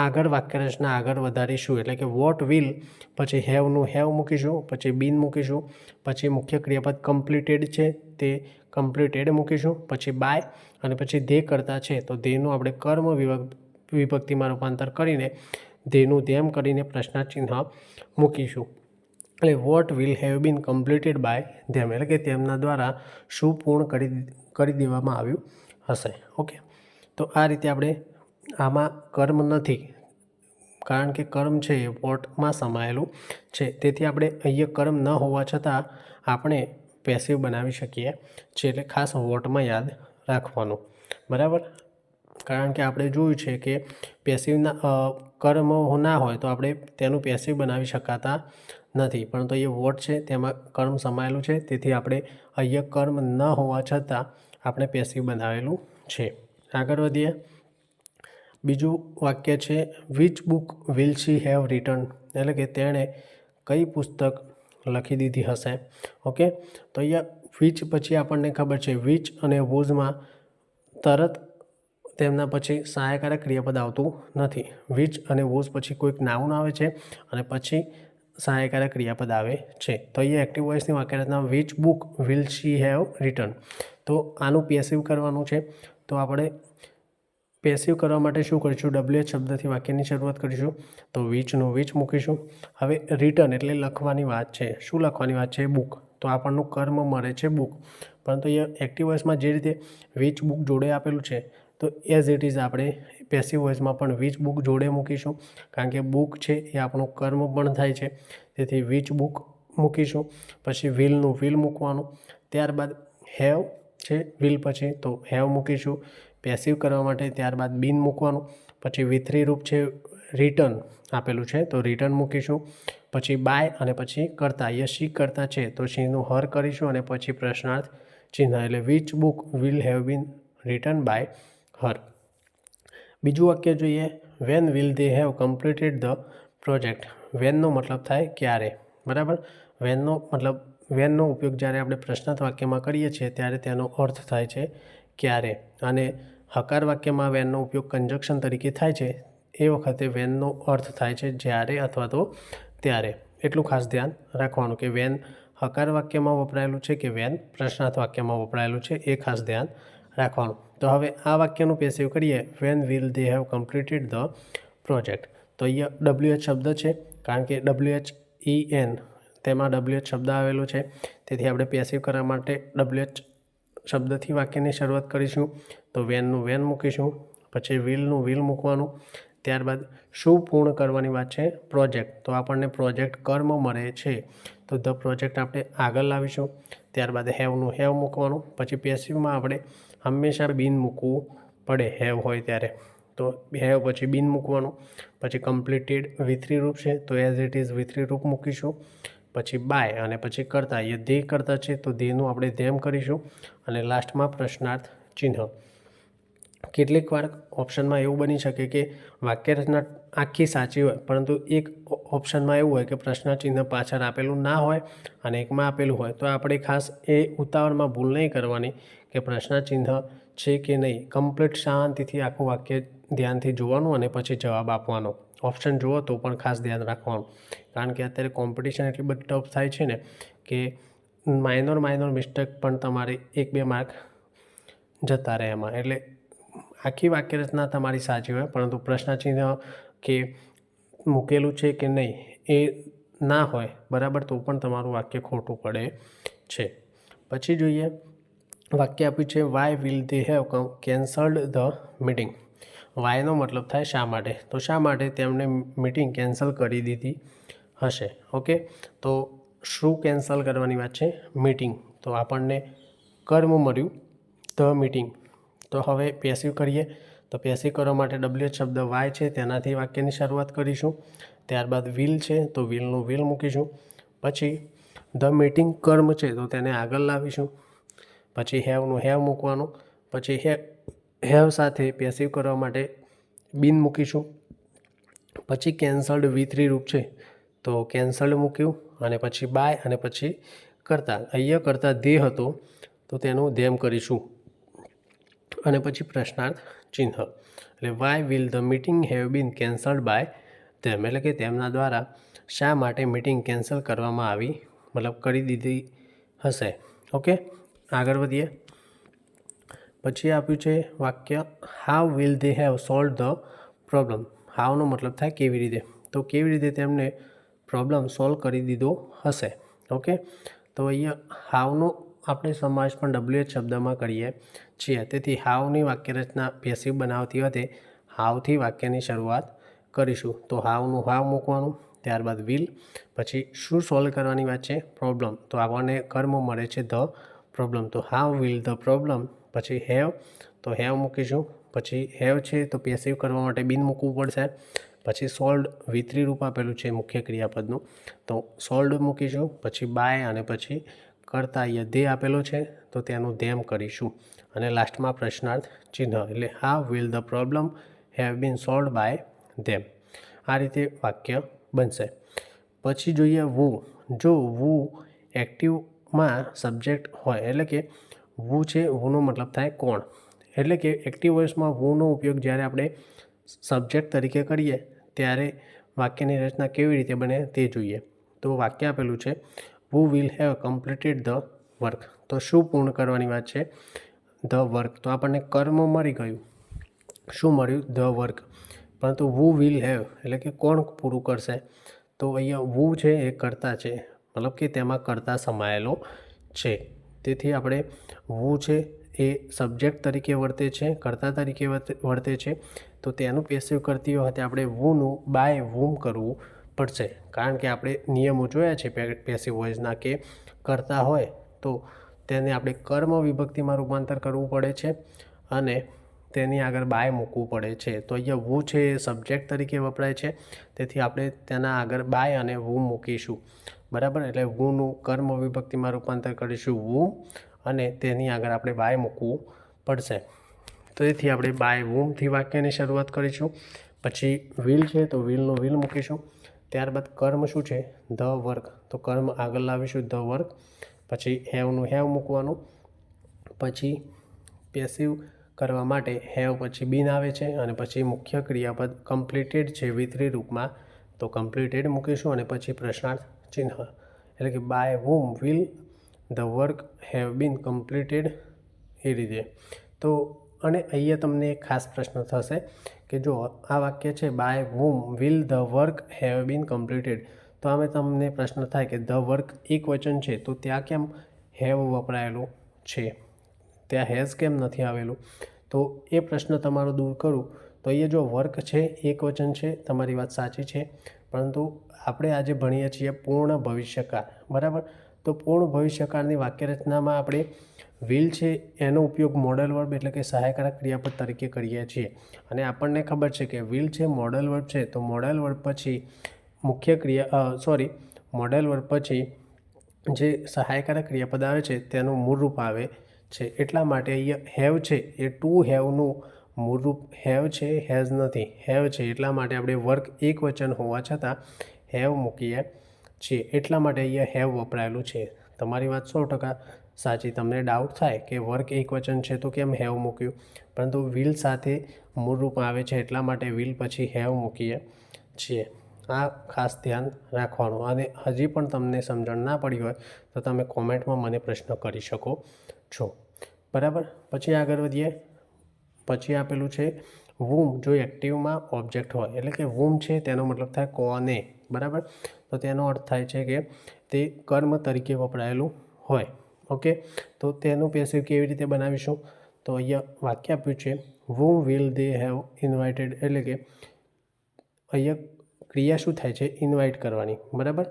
આગળ વાક્યરચના આગળ વધારીશું. એટલે કે વોટ વિલ, પછી હેવનું હેવ મૂકીશું, પછી બીન મૂકીશું, પછી મુખ્ય ક્રિયાપદ કમ્પ્લીટેડ છે તે કમ્પ્લીટેડ મૂકીશું, પછી બાય અને પછી ધે કરતા છે તો ધેનું આપણે કર્મ વિભક્તિમાં રૂપાંતર કરીને ધેનું ધેમ કરીને પ્રશ્નાર્થ ચિહ્ન મૂકીશું. એટલે what will have been completed by them, એટલે કે તેમના દ્વારા શું પૂર્ણ કરી દેવામાં આવ્યું હશે. ઓકે, તો આ રીતે આપણે આમાં કર્મ નથી કારણ કે કર્મ છે એ વોટમાં સમાયેલું છે, તેથી આપણે અહીંયા કર્મ ન હોવા છતાં આપણે પેસિવ બનાવી શકીએ છીએ. એટલે ખાસ વોટમાં યાદ રાખવાનું, બરાબર. કારણ કે આપણે જોયું છે કે પેસિવના કર્મ ના હોય તો આપણે તેનું પેસિવ બનાવી શકાતા નથી, પરંતુ અહીંયા વોટ છે તેમાં કર્મ સમાયેલું છે, તેથી આપણે અહીંયા કર્મ ન હોવા છતાં આપણે પેસિવ બનાવેલું છે. આગળ વધીએ. બીજું વાક્ય છે which book will she have return, એટલે કે તેણે કઈ પુસ્તક લખી દીધી હશે. ઓકે, તો અહીંયા વિચ પછી આપણને ખબર છે વિચ અને વોઝમાં તરત તેમના પછી સહાયકારક ક્રિયાપદ આવતું નથી. વિચ અને વોઝ પછી કોઈક નાઉન આવે છે અને પછી સહાયકારક ક્રિયાપદ આવે છે. તો અહીંયા એક્ટિવ વોઇસની વાક્યરચના which book will she have return. તો આનું પેસિવ કરવાનું છે, તો આપણે પેસિવ કરવા માટે શું કરીશું? WH શબ્દથી વાક્યની શરૂઆત કરીશું, તો વિચનું વિચ મૂકીશું. હવે રિટર્ન એટલે લખવાની વાત છે. શું લખવાની વાત છે? બુક. તો આપણનું કર્મ મળે છે બુક, પરંતુ અહીંયા એક્ટિવ વોઇસમાં જે રીતે વિચ બુક જોડે આપેલું છે તો એઝ ઇટ ઇઝ આપણે પેસિવ વોઇસમાં પણ વિચ બુક જોડે મૂકીશું, કારણ કે બુક છે એ આપણું કર્મ પણ થાય છે, તેથી વિચ બુક મૂકીશું. પછી વિલનું વિલ મૂકવાનું, ત્યારબાદ હેવ છે વિલ પછી તો હેવ મૂકીશું પેસિવ કરવા માટે. ત્યારબાદ બીન મૂકવાનું, પછી વિથરી રૂપ છે રિટર્ન આપેલું છે તો રિટર્ન મૂકીશું, પછી બાય અને પછી કરતા, અહીંયા શી કરતા છે તો શીનું હર કરીશું અને પછી પ્રશ્નાર્થ ચિહ્ન, એટલે which book will have been return by her. બીજું વાક્ય જોઈએ, when will they have completed the project. વેનનો મતલબ થાય ક્યારે, બરાબર. વેનનો ઉપયોગ જ્યારે આપણે પ્રશ્નાર્થ વાક્યમાં કરીએ છીએ ત્યારે તેનો અર્થ થાય છે ક્યારે, અને હકાર વાક્યમાં વેનનો ઉપયોગ કન્જક્શન તરીકે થાય છે એ વખતે વેનનો અર્થ થાય છે જ્યારે અથવા તો ત્યારે. એટલું ખાસ ધ્યાન રાખવાનું કે વેન હકાર વાક્યમાં વપરાયેલું છે કે વેન પ્રશ્નાર્થ વાક્યમાં વપરાયેલું છે એ ખાસ ધ્યાન રાખવાનું. તો હવે આ વાક્યનું પેસિવ કરીએ, van will they have completed the project. તો અહીંયા WH શબ્દ છે કારણ કે WHEN તેમાં WH શબ્દ આવેલો છે, તેથી આપણે પેસિવ કરવા માટે WH શબ્દથી વાક્યની શરૂઆત કરીશું. તો વેનનું વેન મૂકીશું, પછી વિલનું વિલ મૂકવાનું, ત્યારબાદ શું પૂર્ણ કરવાની વાત છે? પ્રોજેક્ટ. તો આપણને પ્રોજેક્ટ કર્મ મળે છે તો ધ પ્રોજેક્ટ આપણે આગળ લાવીશું. ત્યારબાદ હેવનું હેવ મૂકવાનું, પછી પેસિવમાં આપણે હંમેશા બીન મૂકવું પડે હેવ હોય ત્યારે, તો હેવ પછી બીન મૂકવાનું, પછી કમ્પ્લીટેડ વિથરી રૂપ છે તો એઝ ઇટ ઇઝ વિથરી રૂપ મૂકીશું, પછી બાય અને પછી કરતા, એ ધે કરતા છે તો ધેનું આપણે ધેમ કરીશું અને લાસ્ટમાં પ્રશ્નાર્થ ચિહ્ન. કેટલીક વાર ઓપ્શનમાં એવું બની શકે કે વાક્યરચના આખી સાચી હોય પરંતુ એક ઓપ્શનમાં એવું હોય કે પ્રશ્ન ચિહ્ન પાછળ આપેલું ના હોય અને એકમાં આપેલું હોય, તો આપણે ખાસ એ ઉતાવળમાં ભૂલ નહીં કરવાની કે પ્રશ્ન ચિહ્ન છે કે નહીં. કમ્પ્લીટ શાંતિથી આખું વાક્ય ધ્યાનથી જોવાનું અને પછી જવાબ આપવાનો. ઓપ્શન જુઓ તો પણ ખાસ ધ્યાન રાખવાનું, કારણ કે અત્યારે કોમ્પિટિશન એટલી બધી ટફ થાય છે ને કે માઇનોર મિસ્ટેક પણ તમારે 1-2 માર્ક જતા રહે એમાં. એટલે આખી વાક્યરચના તમારી સાચી હોય પરંતુ પ્રશ્ન ચિહ્ન કે મૂકેલું છે કે નહીં એ ના હોય, બરાબર, તો પણ તમારું વાક્ય ખોટું પડે છે. પછી જોઈએ વાક્ય આપ્યું છે why will they have cancelled the meeting. વાયનો મતલબ થાય શા માટે, તો શા માટે તેમણે મીટિંગ કેન્સલ કરી દીધી હશે. ઓકે, તો શું કેન્સલ કરવાની વાત છે? મીટિંગ. તો આપણને કર્મ મળ્યું ધ મીટિંગ. તો હવે પેસિવ કરીએ. તો પેસિવ કરવા માટે WH શબ્દ વાય છે તેનાથી વાક્યની શરૂઆત કરીશું. ત્યારબાદ વિલ છે તો વિલનું વિલ મૂકીશું. પછી ધ મીટિંગ કર્મ છે તો તેને આગળ લાવીશું. પછી હેવનું હેવ મૂકવાનું. પછી હેવ સાથે પેસિવ કરવા માટે બિન મૂકીશું. પછી કેન્સલ્ડ V3 રૂપ છે તો કેન્સલ્ડ મૂક્યું, અને પછી બાય, અને પછી કરતા. અહીંયા કરતા ધે હતો તો તેનું ધેમ કરીશું, અને પછી પ્રશ્નાર્થ ચિહ્ન. એટલે why will the meeting have been cancelled by them, એટલે કે તેમના દ્વારા શા માટે મીટિંગ કેન્સલ કરવામાં આવી, મતલબ કરી દીધી હશે. ઓકે, આગળ વધીએ. પછી આપ્યું છે વાક્ય how will they have solve the problem. હાઉનો મતલબ થાય કેવી રીતે. તો કેવી રીતે તેમને પ્રોબ્લેમ સોલ્વ કરી દીધો હશે. ઓકે, તો અહીંયા હાઉનો આપણે સમાવેશ પણ WH શબ્દમાં કરીએ છીએ. તેથી હાઉની વાક્યરચના પેસિવ બનાવતી વખતે હાઉથી વાક્યની શરૂઆત કરીશું. તો હાઉનું હાવ મૂકવાનું. ત્યારબાદ વિલ. પછી શું સોલ્વ કરવાની વાત છે? પ્રોબ્લેમ. તો આપણને કર્મ મળે છે ધ પ્રોબ્લેમ. તો હાઉ વિલ ધ પ્રોબ્લેમ. પછી હેવ, તો હેવ મૂકીશું. પછી હેવ છે તો પેસિવ કરવા માટે બિન મૂકવું પડશે. પછી સોલ્ડ V3 રૂપ આપેલું છે મુખ્ય ક્રિયાપદનું, તો સોલ્ડ મૂકીશું. પછી બાય, અને પછી કરતા અહીંયા ધે આપેલો છે તો તેનું ધેમ કરીશું. અને લાસ્ટમાં પ્રશ્નાર્થ ચિહ્ન, એટલે how will the problem have been solve by them. આ રીતે વાક્ય બનશે. પછી જોઈએ વુ. જો વુ એક્ટિવમાં સબ્જેક્ટ હોય, એટલે કે વુ છે, વુનો મતલબ થાય કોણ. એટલે કે એક્ટિવ વોઇસમાં વુનો ઉપયોગ જ્યારે આપણે સબ્જેક્ટ તરીકે કરીએ ત્યારે વાક્યની રચના કેવી રીતે બને તે જોઈએ. તો વાક્ય આપેલું છે વુ will have completed the work. તો શું પૂર્ણ કરવાની વાત છે? The work. તો આપણને કર્મ મળી ગયું. શું મળ્યું? The work. પરંતુ વુ વિલ હેવ એટલે કે કોણ પૂરું કરશે? તો અહીંયા વુ છે એ કર્તા છે, મતલબ કે તેમાં કર્તા સમાયેલો છે. તેથી આપણે વુ છે એ સબ્જેક્ટ તરીકે વર્તે છે, કર્તા તરીકે વર્તે છે. તો તેનું પેસિવ કરતી વખતે આપણે વુનું બાય વુમ કરવું પડશે. કારણ કે આપણે નિયમો જોયા છે પેસિવ વોઇસના, કે કરતા હોય તો તેને આપણે કર્મ વિભક્તિમાં રૂપાંતર કરવું પડે છે, અને તેની આગળ બાય મૂકવું પડે છે. તો અહીંયા વુ છે એ સબ્જેક્ટ તરીકે વપરાય છે, તેથી આપણે તેના આગળ બાય અને વુ મૂકીશું. બરાબર, એટલે વુનું કર્મ વિભક્તિમાં રૂપાંતર કરીશું વુ, અને તેની આગળ આપણે બાય મૂકવું પડશે. તો તેથી આપણે બાય વુમથી વાક્યની શરૂઆત કરીશું. પછી વિલ છે તો વિલનું વિલ મૂકીશું. ત્યારબાદ કર્મ શું છે? The work. તો કર્મ આગળ લાવીશું ધ વર્ક. પછી હેવનું હેવ મૂકવાનું. પછી પેસિવ કરવા માટે હેવ પછી બિન આવે છે, અને પછી મુખ્ય ક્રિયાપદ કમ્પ્લીટેડ છે V3 રૂપમાં, તો કમ્પ્લીટેડ મૂકીશું. અને પછી પ્રશ્નાર્થ ચિહ્ન, એટલે કે by whom will the work have been completed, એ રીતે. તો અને અહીંયા તમને એક ખાસ પ્રશ્ન થશે કે જો આ વાક્ય છે by whom will the work have been completed, તો આમે તમને પ્રશ્ન થાય કે ધ વર્ક એક વચન છે તો ત્યાં કેમ હેવ વપરાયેલું છે, ત્યાં હેઝ કેમ નથી આવેલું? તો એ પ્રશ્ન તમારો દૂર કરું તો અહીંયા જો વર્ક છે એક વચન છે, તમારી વાત સાચી છે, પરંતુ આપણે આજે ભણીએ છીએ પૂર્ણ ભવિષ્યકાળ. બરાબર, તો પૂર્ણ ભવિષ્યકાળની વાક્યરચનામાં આપણે વિલ છે એનો ઉપયોગ મોડલ વર્બ એટલે કે સહાયકારક ક્રિયાપદ તરીકે કરીએ છીએ. અને આપણને ખબર છે કે વિલ છે મોડલ વર્બ છે, તો મોડલ વર્બ પછી મોડલ વર્બ પછી જે સહાયકારક ક્રિયાપદ આવે છે તેનું મૂળરૂપ આવે છે. એટલા માટે અહીંયા હેવ છે એ ટુ હેવનું મૂળરૂપ હેવ છે, હેઝ નથી. હેવ છે એટલા માટે આપણે વર્ક એક વચન હોવા છતાં હેવ મૂકીએ છીએ. એટલા માટે અહીંયા હેવ વપરાયેલું છે. તમારી વાત 100% સાચી. તમને ડાઉટ થાય કે વર્ક એક વચન છે તો કેમ હેવ મૂક્યું, પરંતુ વિલ સાથે મૂળરૂપ આવે છે એટલા માટે વિલ પછી હેવ મૂકીએ છીએ. આ ખાસ ધ્યાન રાખવાનું. અને હજી પણ તમને સમજણ ના પડી હોય તો તમે કોમેન્ટમાં મને પ્રશ્ન કરી શકો છો. બરાબર, પછી આગળ વધીએ. પછી આપેલું છે વુમ. જો એક્ટિવમાં ઓબ્જેક્ટ હોય, એટલે કે વુમ છે તેનો મતલબ થાય કોને. બરાબર, તો તેનો અર્થ થાય છે કે તે કર્મ તરીકે વપરાયેલું હોય. ઓકે, તો તેનું પેસિવ કેવી રીતે બનાવીશું? તો અહીંયા વાક્ય આપ્યું છે whom will they have invited, એટલે કે અહીંયા ક્રિયા શું થાય છે? ઇન્વાઇટ કરવાની, બરાબર.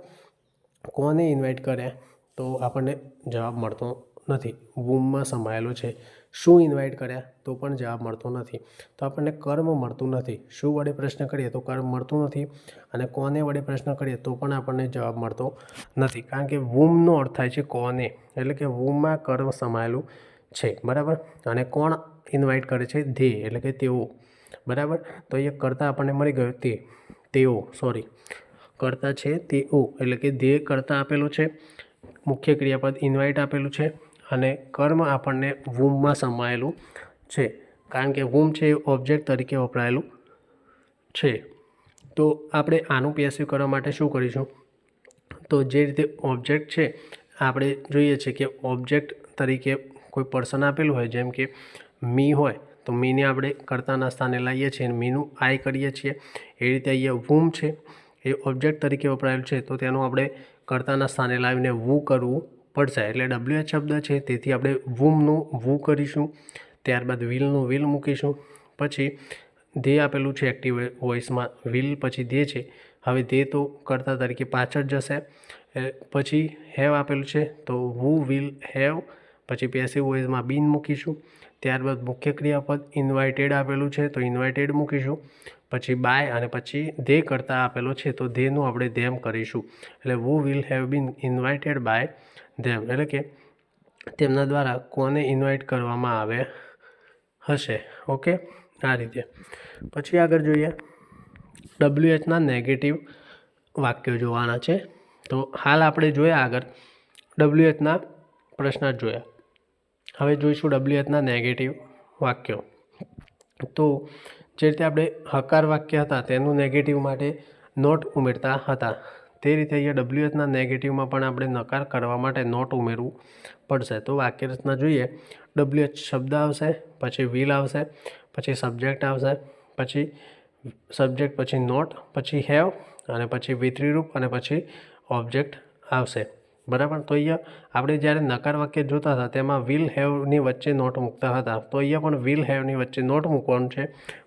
કોને ઇન્વાઇટ કર્યા? તો આપણને જવાબ મળતો નથી. વૂમમાં સમાયેલો છે. શું ઇન્વાઇટ કર્યા? તો પણ જવાબ મળતો નથી. તો આપણને કર્મ મળતું નથી. શું વડે પ્રશ્ન કરીએ તો કર્મ મળતું નથી, અને કોને વડે પ્રશ્ન કરીએ તો પણ આપણને જવાબ મળતો નથી. કારણ કે વૂમનો અર્થ થાય છે કોને, એટલે કે વૂમમાં કર્મ સમાયેલું છે, બરાબર. અને કોણ ઇન્વાઇટ કરે છે? ધે, એટલે કે તેઓ, બરાબર. તો અહીંયા કરતાં આપણને મળી ગયો તેઓ, સોરી, કરતાં છે તેઓ, એટલે કે ધે કરતાં આપેલું છે, મુખ્ય ક્રિયાપદ ઇન્વાઇટ આપેલું છે, અને કર્મ આપણને વૂમમાં સમાયેલું છે. કારણ કે વૂમ છે એ ઓબ્જેક્ટ તરીકે વપરાયેલું છે. તો આપણે આનું પેસિવ કરવા માટે શું કરીશું? તો જે રીતે ઓબ્જેક્ટ છે, આપણે જોઈએ છે કે ઓબ્જેક્ટ તરીકે કોઈ પર્સન આપેલું હોય, જેમ કે મી હોય તો મીને આપણે કર્તાના સ્થાને લાવીએ છીએ અને મીનું આઈ કરીએ છીએ. એ રીતે અહીંયા વૂમ છે એ ઓબ્જેક્ટ તરીકે વપરાયેલું છે, તો તેનું આપણે કર્તાના સ્થાને લાવીને વૂ કરવું પડશે. એટલે WH શબ્દ છે, તેથી આપણે વૂમનું વૂ કરીશું. ત્યારબાદ વિલનું વિલ મૂકીશું. પછી ધે આપેલું છે એક્ટિવ વોઇસમાં, વિલ પછી ધે છે. હવે ધે તો કર્તા તરીકે પાછળ જશે. પછી હેવ આપેલું છે, તો વુ વિલ હેવ. પછી પેસિવ વોઇસમાં બીન મૂકીશું. ત્યારબાદ મુખ્ય ક્રિયાપદ ઇન્વાઇટેડ આપેલું છે, તો ઇન્વાઇટેડ મૂકીશું. પછી બાય, અને પછી ધે કરતાં આપેલો છે, તો ધેનું આપણે ધેમ કરીશું. એટલે we will have been invited by them, એટલે કે તેમના દ્વારા કોને ઇન્વાઇટ કરવામાં આવે હશે. ઓકે, આ રીતે. પછી આગળ જોઈએ, WHના નેગેટિવ વાક્યો જોવાના છે. તો હાલ આપણે જોયા આગળ WHના પ્રશ્ન જ જોયા. હવે જોઈશું WHના નેગેટિવ વાક્યો. તો જે રીતે આપણે હકાર વાક્ય હતા તેનું નેગેટિવ માટે નોટ ઉમેરતા હતા, તે રીતે અહીંયા WHના નેગેટિવમાં પણ આપણે નકાર કરવા માટે નોટ ઉમેરવું પડશે. તો વાક્ય રચના જોઈએ. WH શબ્દ આવશે, પછી વિલ આવશે, પછી સબ્જેક્ટ આવશે, પછી સબ્જેક્ટ, પછી નોટ, પછી હેવ, અને પછી વિતરીરૂપ, અને પછી ઓબ્જેક્ટ આવશે, બરાબર. તો અહીંયા આપણે જ્યારે નકાર વાક્ય જોતા હતા તેમાં વિલ હેવની વચ્ચે નોટ મૂકતા હતા. તો અહીંયા પણ વિલ હેવની વચ્ચે નોટ મૂકવાનું છે,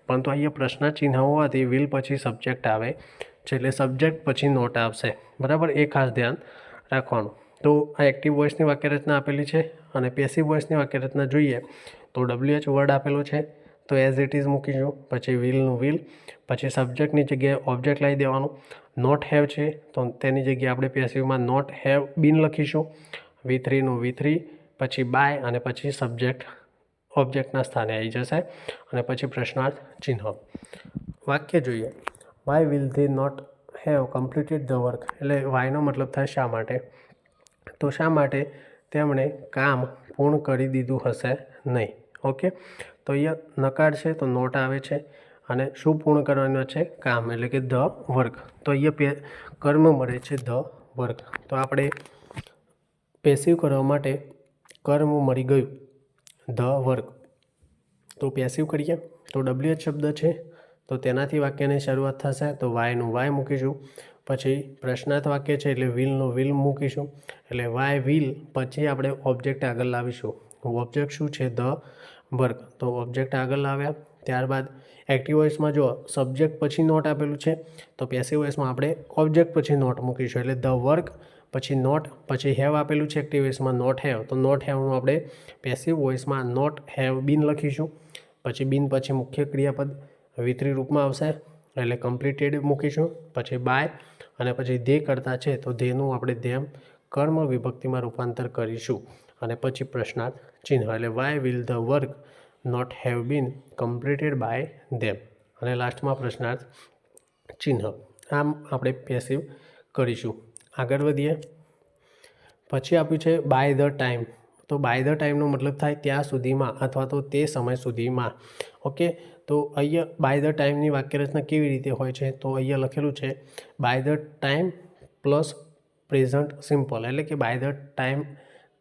પરંતુ અહીંયા પ્રશ્ન ચિહ્ન હોવાથી વિલ પછી સબ્જેક્ટ આવે છે, એટલે સબ્જેક્ટ પછી નોટ આવશે, બરાબર. એ ખાસ ધ્યાન રાખવાનું. તો આ એક્ટિવ વોઇસની વાક્યરચના આપેલી છે, અને પેસિવ વોઇસની વાક્યરચના જોઈએ તો WH વર્ડ આપેલો છે, તો એઝ ઇટ ઇઝ મૂકીશું. પછી વિલનું વિલ, પછી સબ્જેક્ટની જગ્યાએ ઓબ્જેક્ટ લાવી દેવાનું. નોટ હેવ છે તો તેની જગ્યાએ આપણે પેસિવમાં નોટ હેવ બીન લખીશું. V3નું V3, પછી બાય, અને પછી સબ્જેક્ટ ઓબ્જેક્ટના સ્થાને આવી જશે, અને પછી પ્રશ્નાર્થ ચિહ્ન. વાક્ય જોઈએ. Why will they not have completed the work, એટલે વાયનો મતલબ થાય શા માટે. તો શા માટે તેમણે કામ પૂર્ણ કરી દીધું હશે નહીં. ઓકે, તો અહીંયા નકાર છે તો નોટ આવે છે, અને શું પૂર્ણ કરવાનું છે? કામ, એટલે કે ધ વર્ક. તો અહીંયા કર્મ મળે છે ધ વર્ક. તો આપણે પેસિવ કરવા માટે કર્મ મળી ગયું ધ વર્ક. તો પેસિવ કરીએ તો WH શબ્દ છે, તો તેનાથી વાક્યની શરૂઆત થશે, તો વાયનું વાય મૂકીશું. પછી પ્રશ્નાર્થ વાક્ય છે એટલે વિલનું વિલ મૂકીશું. એટલે વાય વિલ, પછી આપણે ઓબ્જેક્ટ આગળ લાવીશું. ઓબ્જેક્ટ શું છે? The work. તો ઓબ્જેક્ટ આગળ લાવ્યા. ત્યારબાદ એક્ટિવ વોઇસમાં જો સબ્જેક્ટ પછી નોટ આપેલું છે, તો પેસિવ વોઇસમાં આપણે ઓબ્જેક્ટ પછી નોટ મૂકીશું. એટલે ધ વર્ક પછી નોટ, પછી હેવ આપેલું છે એક્ટિવ વોઇસમાં નોટ હેવ, તો નોટ હેવનું આપણે પેસિવ વોઇસમાં નોટ હેવ બીન લખીશું. પછી બીન પછી મુખ્ય ક્રિયાપદ વિતરી રૂપમાં આવશે, એટલે કમ્પ્લીટેડ મૂકીશું. પછી બાય, અને પછી ધે કરતા છે તો ધેનું આપણે ધેમ કર્મ વિભક્તિમાં રૂપાંતર કરીશું, અને પછી પ્રશ્નાર્થ ચિહ્ન, એટલે why will the work not have been completed by them, અને લાસ્ટમાં પ્રશ્નાર્થ ચિહ્ન. આમ આપણે પેસિવ કરીશું. આગળ વધીએ. પછી આપ્યું છે બાય ધ ટાઈમ. તો બાય ધ ટાઈમનો મતલબ થાય ત્યાં સુધીમાં, અથવા તો તે સમય સુધીમાં. ઓકે, તો અહીંયા બાય ધ ટાઈમની વાક્યરચના કેવી રીતે હોય છે? તો અહીંયા લખેલું છે by the time plus present simple, એટલે કે બાય ધ ટાઈમ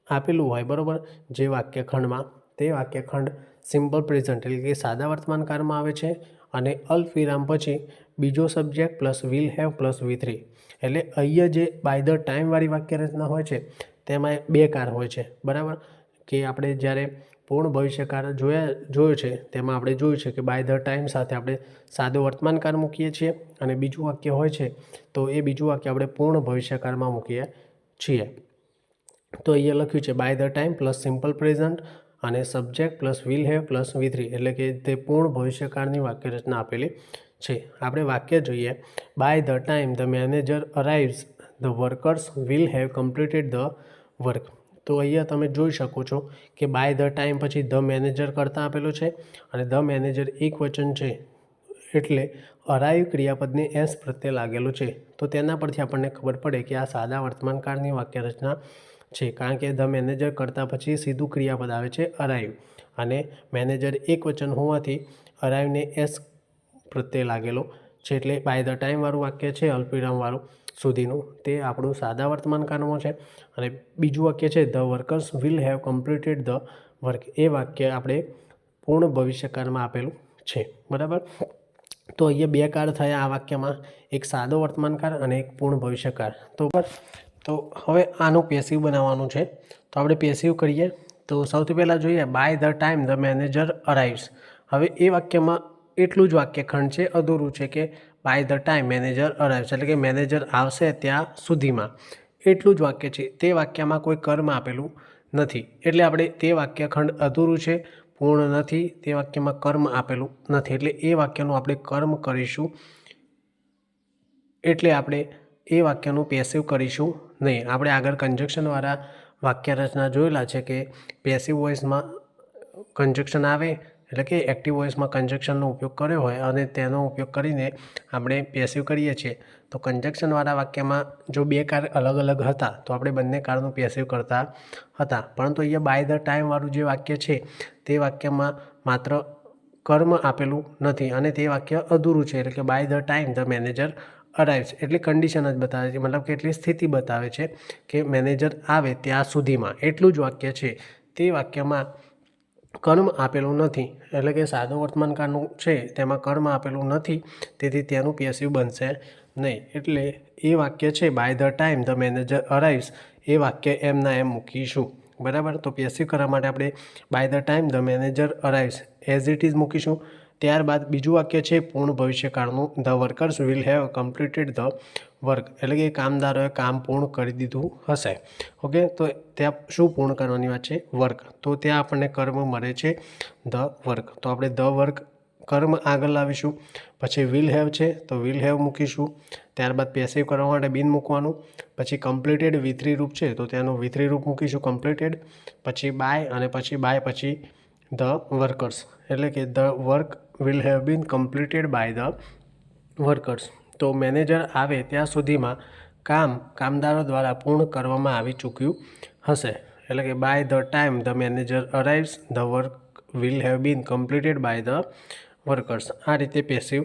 આપેલું હોય, બરાબર, જે વાક્યખંડમાં, તે વાક્યખંડ સિમ્પલ પ્રેઝન્ટ એટલે કે સાદા વર્તમાનકાળમાં આવે છે, અને અલ્પ વિરામ પછી બીજો subject plus will have plus V3. એટલે અહીંયા જે બાય ધ ટાઈમવાળી વાક્યરચના હોય છે તેમાં બે કાર હોય છે, બરાબર, કે આપણે જ્યારે પૂર્ણ ભવિષ્યકાળ જોયું છે તેમાં આપણે જોયું છે કે બાય ધ ટાઈમ સાથે આપણે સાદો વર્તમાનકાળ મૂકીએ છીએ અને બીજું વાક્ય હોય છે તો એ બીજું વાક્ય આપણે પૂર્ણ ભવિષ્યકાળમાં મૂકીએ છીએ. તો અહીંયા લખ્યું છે by the time plus simple present અને subject plus will have plus V3 એટલે કે તે પૂર્ણ ભવિષ્યકાળની વાક્ય રચના આપેલી છે. આપણે વાક્ય જોઈએ. By the time the manager arrives the workers will have completed the work. તો અહીંયા તમે જોઈ શકો છો કે બાય ધ ટાઈમ પછી ધ મેનેજર કરતાં આપેલું છે અને ધ મેનેજર એક વચન છે એટલે અરાઇવ ક્રિયાપદને એસ પ્રત્યે લાગેલું છે. તો તેના પરથી આપણને ખબર પડે કે આ સાદા વર્તમાનકાળની વાક્ય રચના છે, કારણ કે ધ મેનેજર કરતાં પછી સીધું ક્રિયાપદ આવે છે અરાઇવ અને મેનેજર એક વચન હોવાથી અરાઇવને એસ પ્રત્યે લાગેલો છે એટલે બાય ધ ટાઈમવાળું વાક્ય છે અલ્પવિરામવાળું સુધીનું તે આપણું સાદા વર્તમાનકાળમાં છે. અને બીજું વાક્ય છે the workers will have completed the work, એ વાક્ય આપણે પૂર્ણ ભવિષ્યકાળમાં આપેલું છે. બરાબર. તો અહીંયા બે કાળ થયા આ વાક્યમાં, એક સાદો વર્તમાનકાળ અને એક પૂર્ણ ભવિષ્યકાળ. તો હવે આનું પેસિવ બનાવવાનું છે. તો આપણે પેસિવ કરીએ. તો સૌથી પહેલાં જોઈએ by the time the manager arrives. હવે એ વાક્યમાં એટલું જ વાક્યખંડ છે, અધૂરું છે કે by the time manager arrives એટલે કે મેનેજર આવશે ત્યાં સુધીમાં એટલું જ વાક્ય છે. તે વાક્યમાં કોઈ કર્મ આપેલું નથી એટલે આપણે તે વાક્યખંડ અધૂરું છે, પૂર્ણ નથી, તે વાક્યમાં કર્મ આપેલું નથી એટલે એ વાક્યનું આપણે કર્મ કરીશું, એટલે આપણે એ વાક્યનું પેસિવ કરીશું નહીં. આપણે આગળ કન્જક્શનવાળા વાક્ય રચના જોયેલા છે કે પેસિવ વોઇસમાં કન્જક્શન આવે એટલે કે એક્ટિવ વોઇસમાં કન્જક્શનનો ઉપયોગ કર્યો હોય અને તેનો ઉપયોગ કરીને આપણે પેસિવ કરીએ છીએ. તો કન્જક્શનવાળા વાક્યમાં જો બે કાર અલગ અલગ હતા તો આપણે બંને કારનું પેસિવ કરતા હતા, પરંતુ અહીંયા બાય ધ ટાઈમવાળું જે વાક્ય છે તે વાક્યમાં માત્ર કર્મ આપેલું નથી અને તે વાક્ય અધૂરું છે એટલે કે by the time the manager arrives એટલે કન્ડિશન જ બતાવે છે, મતલબ કે એટલી સ્થિતિ બતાવે છે કે મેનેજર આવે ત્યાં સુધીમાં એટલું જ વાક્ય છે. તે વાક્યમાં કર્મ આપેલું નથી એટલે કે સાદું વર્તમાનકાળનું છે તેમાં કર્મ આપેલું નથી, તેથી તેનું પેસિવ બનશે નહીં. એટલે એ વાક્ય છે by the time the manager arrives, એ વાક્ય એમના એમ મૂકીશું. બરાબર. તો પેસિવ કરવા માટે આપણે by the time the manager arrives as it is મૂકીશું. ત્યારબાદ બીજું વાક્ય છે પૂર્ણ ભવિષ્યકાળનું, the workers will have completed the work એટલે કે કામદારોએ કામ પૂર્ણ કરી દીધું હશે. ઓકે. તો ત્યાં શું પૂર્ણ કરવાની વાત છે? વર્ક. તો ત્યાં આપણને કર્મ મળે છે ધ વર્ક. તો આપણે ધ વર્ક કર્મ આગળ લાવીશું. પછી વિલ હેવ છે તો વિલ હેવ મૂકીશું. ત્યારબાદ પેસિવ કરવા માટે બિન મૂકવાનું. પછી કમ્પ્લીટેડ V3 રૂપ છે તો ત્યાંનું V3 રૂપ મૂકીશું કમ્પ્લીટેડ. પછી બાય અને પછી બાય પછી ધ વર્કર્સ એટલે કે the work will have been completed by the workers. તો મેનેજર આવે ત્યાં સુધીમાં કામદારો દ્વારા પૂર્ણ કરવામાં આવી ચૂક્યું હશે એટલે કે by the time the manager arrives the work will have been completed by the workers. આ રીતે પેસિવ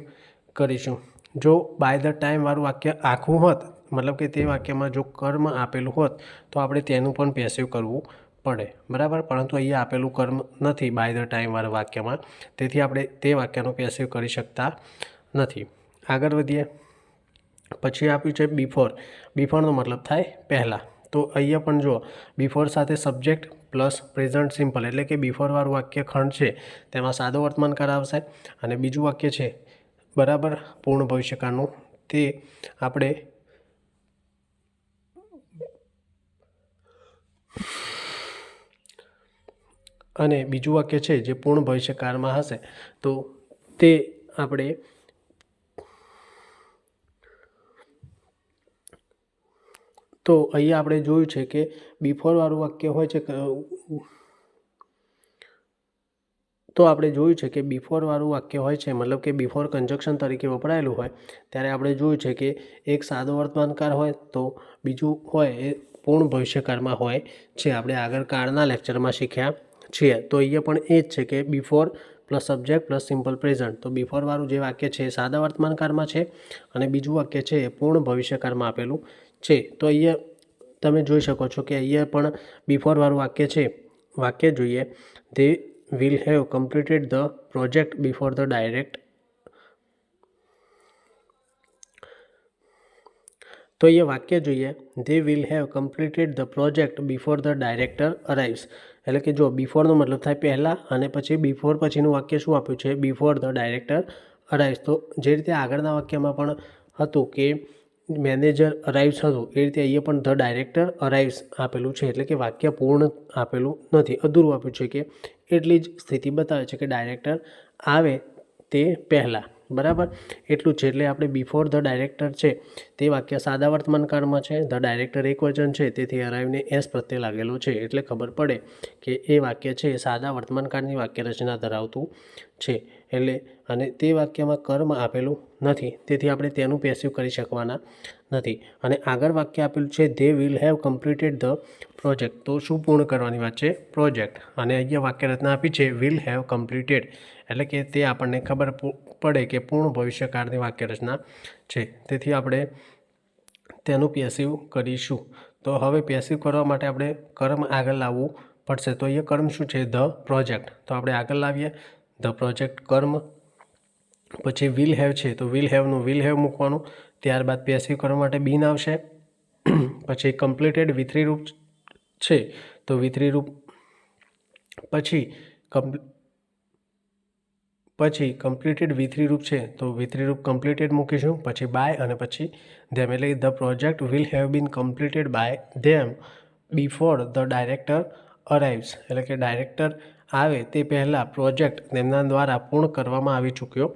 કરીશું. જો બાય ધ ટાઈમવાળું વાક્ય આખું હોત, મતલબ કે તે વાક્યમાં જો કર્મ આપેલું હોત તો આપણે તેનું પણ પેસિવ કરવું પડે. બરાબર. પરંતુ અહીંયા આપેલું કર્મ નથી બાય ધ ટાઈમવાળા વાક્યમાં, તેથી આપણે તે વાક્યનું પેસિવ કરી શકતા નથી. આગળ વધીએ. પછી આપ્યું છે બિફોર. બિફોરનો મતલબ થાય પહેલાં. તો અહીંયા પણ જો બિફોર સાથે સબ્જેક્ટ પ્લસ પ્રેઝન્ટ સિમ્પલ એટલે કે બિફોરવાળું વાક્ય ખંડ છે તેમાં સાદો વર્તમાનકાળ આવશે અને બીજું વાક્ય છે બરાબર પૂર્ણ ભવિષ્યકાળનું, તે આપણે અને બીજું વાક્ય છે જે પૂર્ણ ભવિષ્યકાળમાં હશે તો તે આપણે તો અહીંયા આપણે જોયું છે કે બિફોરવાળું વાક્ય હોય છે તો આપણે જોયું છે કે બિફોરવાળું વાક્ય હોય છે મતલબ કે બિફોર કન્જક્શન તરીકે વપરાયેલું હોય ત્યારે આપણે જોયું છે કે એક સાદો વર્તમાનકાળ હોય તો બીજું હોય એ પૂર્ણ ભવિષ્યકાળમાં હોય છે. આપણે આગળ કાળના લેક્ચરમાં શીખ્યા છીએ. તો અહીંયા પણ એ જ છે કે before plus subject plus simple present. તો બિફોરવાળું જે વાક્ય છે એ સાદા વર્તમાનકાળમાં છે અને બીજું વાક્ય છે એ પૂર્ણ ભવિષ્યકાળમાં આપેલું છે. તો અહીંયા તમે જોઈ શકો છો કે અહીંયા પણ બિફોરવાળું વાક્ય જોઈએ. તે will have completed the project before the direct. તો અહીંયા વાક્ય જોઈએ, they will have completed the project before the director arrives. એટલે કે જો બિફોરનો મતલબ થાય પહેલાં, અને પછી બિફોર પછીનું વાક્ય શું આપ્યું છે, બિફોર ધ ડાયરેક્ટર અરાઇવ્સ. તો જે રીતે આગળના વાક્યમાં પણ હતું કે મેનેજર અરાઇવ્સ હતું, એ રીતે અહીંયા પણ ધ ડાયરેક્ટર અરાઇવ્સ આપેલું છે. એટલે કે વાક્ય પૂર્ણ આપેલું નથી, અધૂરું આપ્યું છે, કે એટલી જ સ્થિતિ બતાવે છે કે ડાયરેક્ટર આવે તે પહેલાં. બરાબર, એટલું જ છે. એટલે આપણે બિફોર ધ ડાયરેક્ટર છે તે વાક્ય સાદા વર્તમાનકાળમાં છે. ધ ડાયરેક્ટર એકવચન છે, તેથી અરાઇવને એસ પ્રત્યે લાગેલો છે. એટલે ખબર પડે કે એ વાક્ય છે એ સાદા વર્તમાનકાળની વાક્ય રચના ધરાવતું છે. એટલે અને તે વાક્યમાં કર્મ આપેલું નથી, તેથી આપણે તેનું પેસિવ કરી શકવાના નથી. અને આગળ વાક્ય આપેલું છે, they will have completed the project. તો શું પૂર્ણ કરવાની વાત છે, પ્રોજેક્ટ. અને અહીંયા વાક્ય રચના આપી છે વિલ હેવ કમ્પ્લીટેડ. એટલે કે તે આપણને ખબર પડે કે પૂર્ણ ભવિષ્યકાળની વાક્ય રચના છે, તેથી આપણે તેનું પેસિવ કરીશું. તો હવે પેસિવ કરવા માટે આપણે કર્મ આગળ લાવવું પડશે. તો અહીંયા કર્મ શું છે, ધ પ્રોજેક્ટ. તો આપણે આગળ લાવીએ ધ પ્રોજેક્ટ કર્મ. પછી વિલ હેવ છે, તો વિલ હેવનું વિલ હેવ મૂકવાનું. ત્યારબાદ પેસિવ કરવા માટે બીન આવશે. પછી કમ્પ્લીટેડ વિથરી રૂપ છે, તો વિથરી રૂપ પછી કમ્પ્લીટેડ વિથરી રૂપ છે, તો વિથરી રૂપ કમ્પ્લીટેડ મૂકીશું. પછી બાય અને પછી ધેમ. એટલે the project will have been completed by them before the director arrives. એટલે કે ડાયરેક્ટર આવે તે પહેલાં પ્રોજેક્ટ તેમના દ્વારા પૂર્ણ કરવામાં આવી ચૂક્યો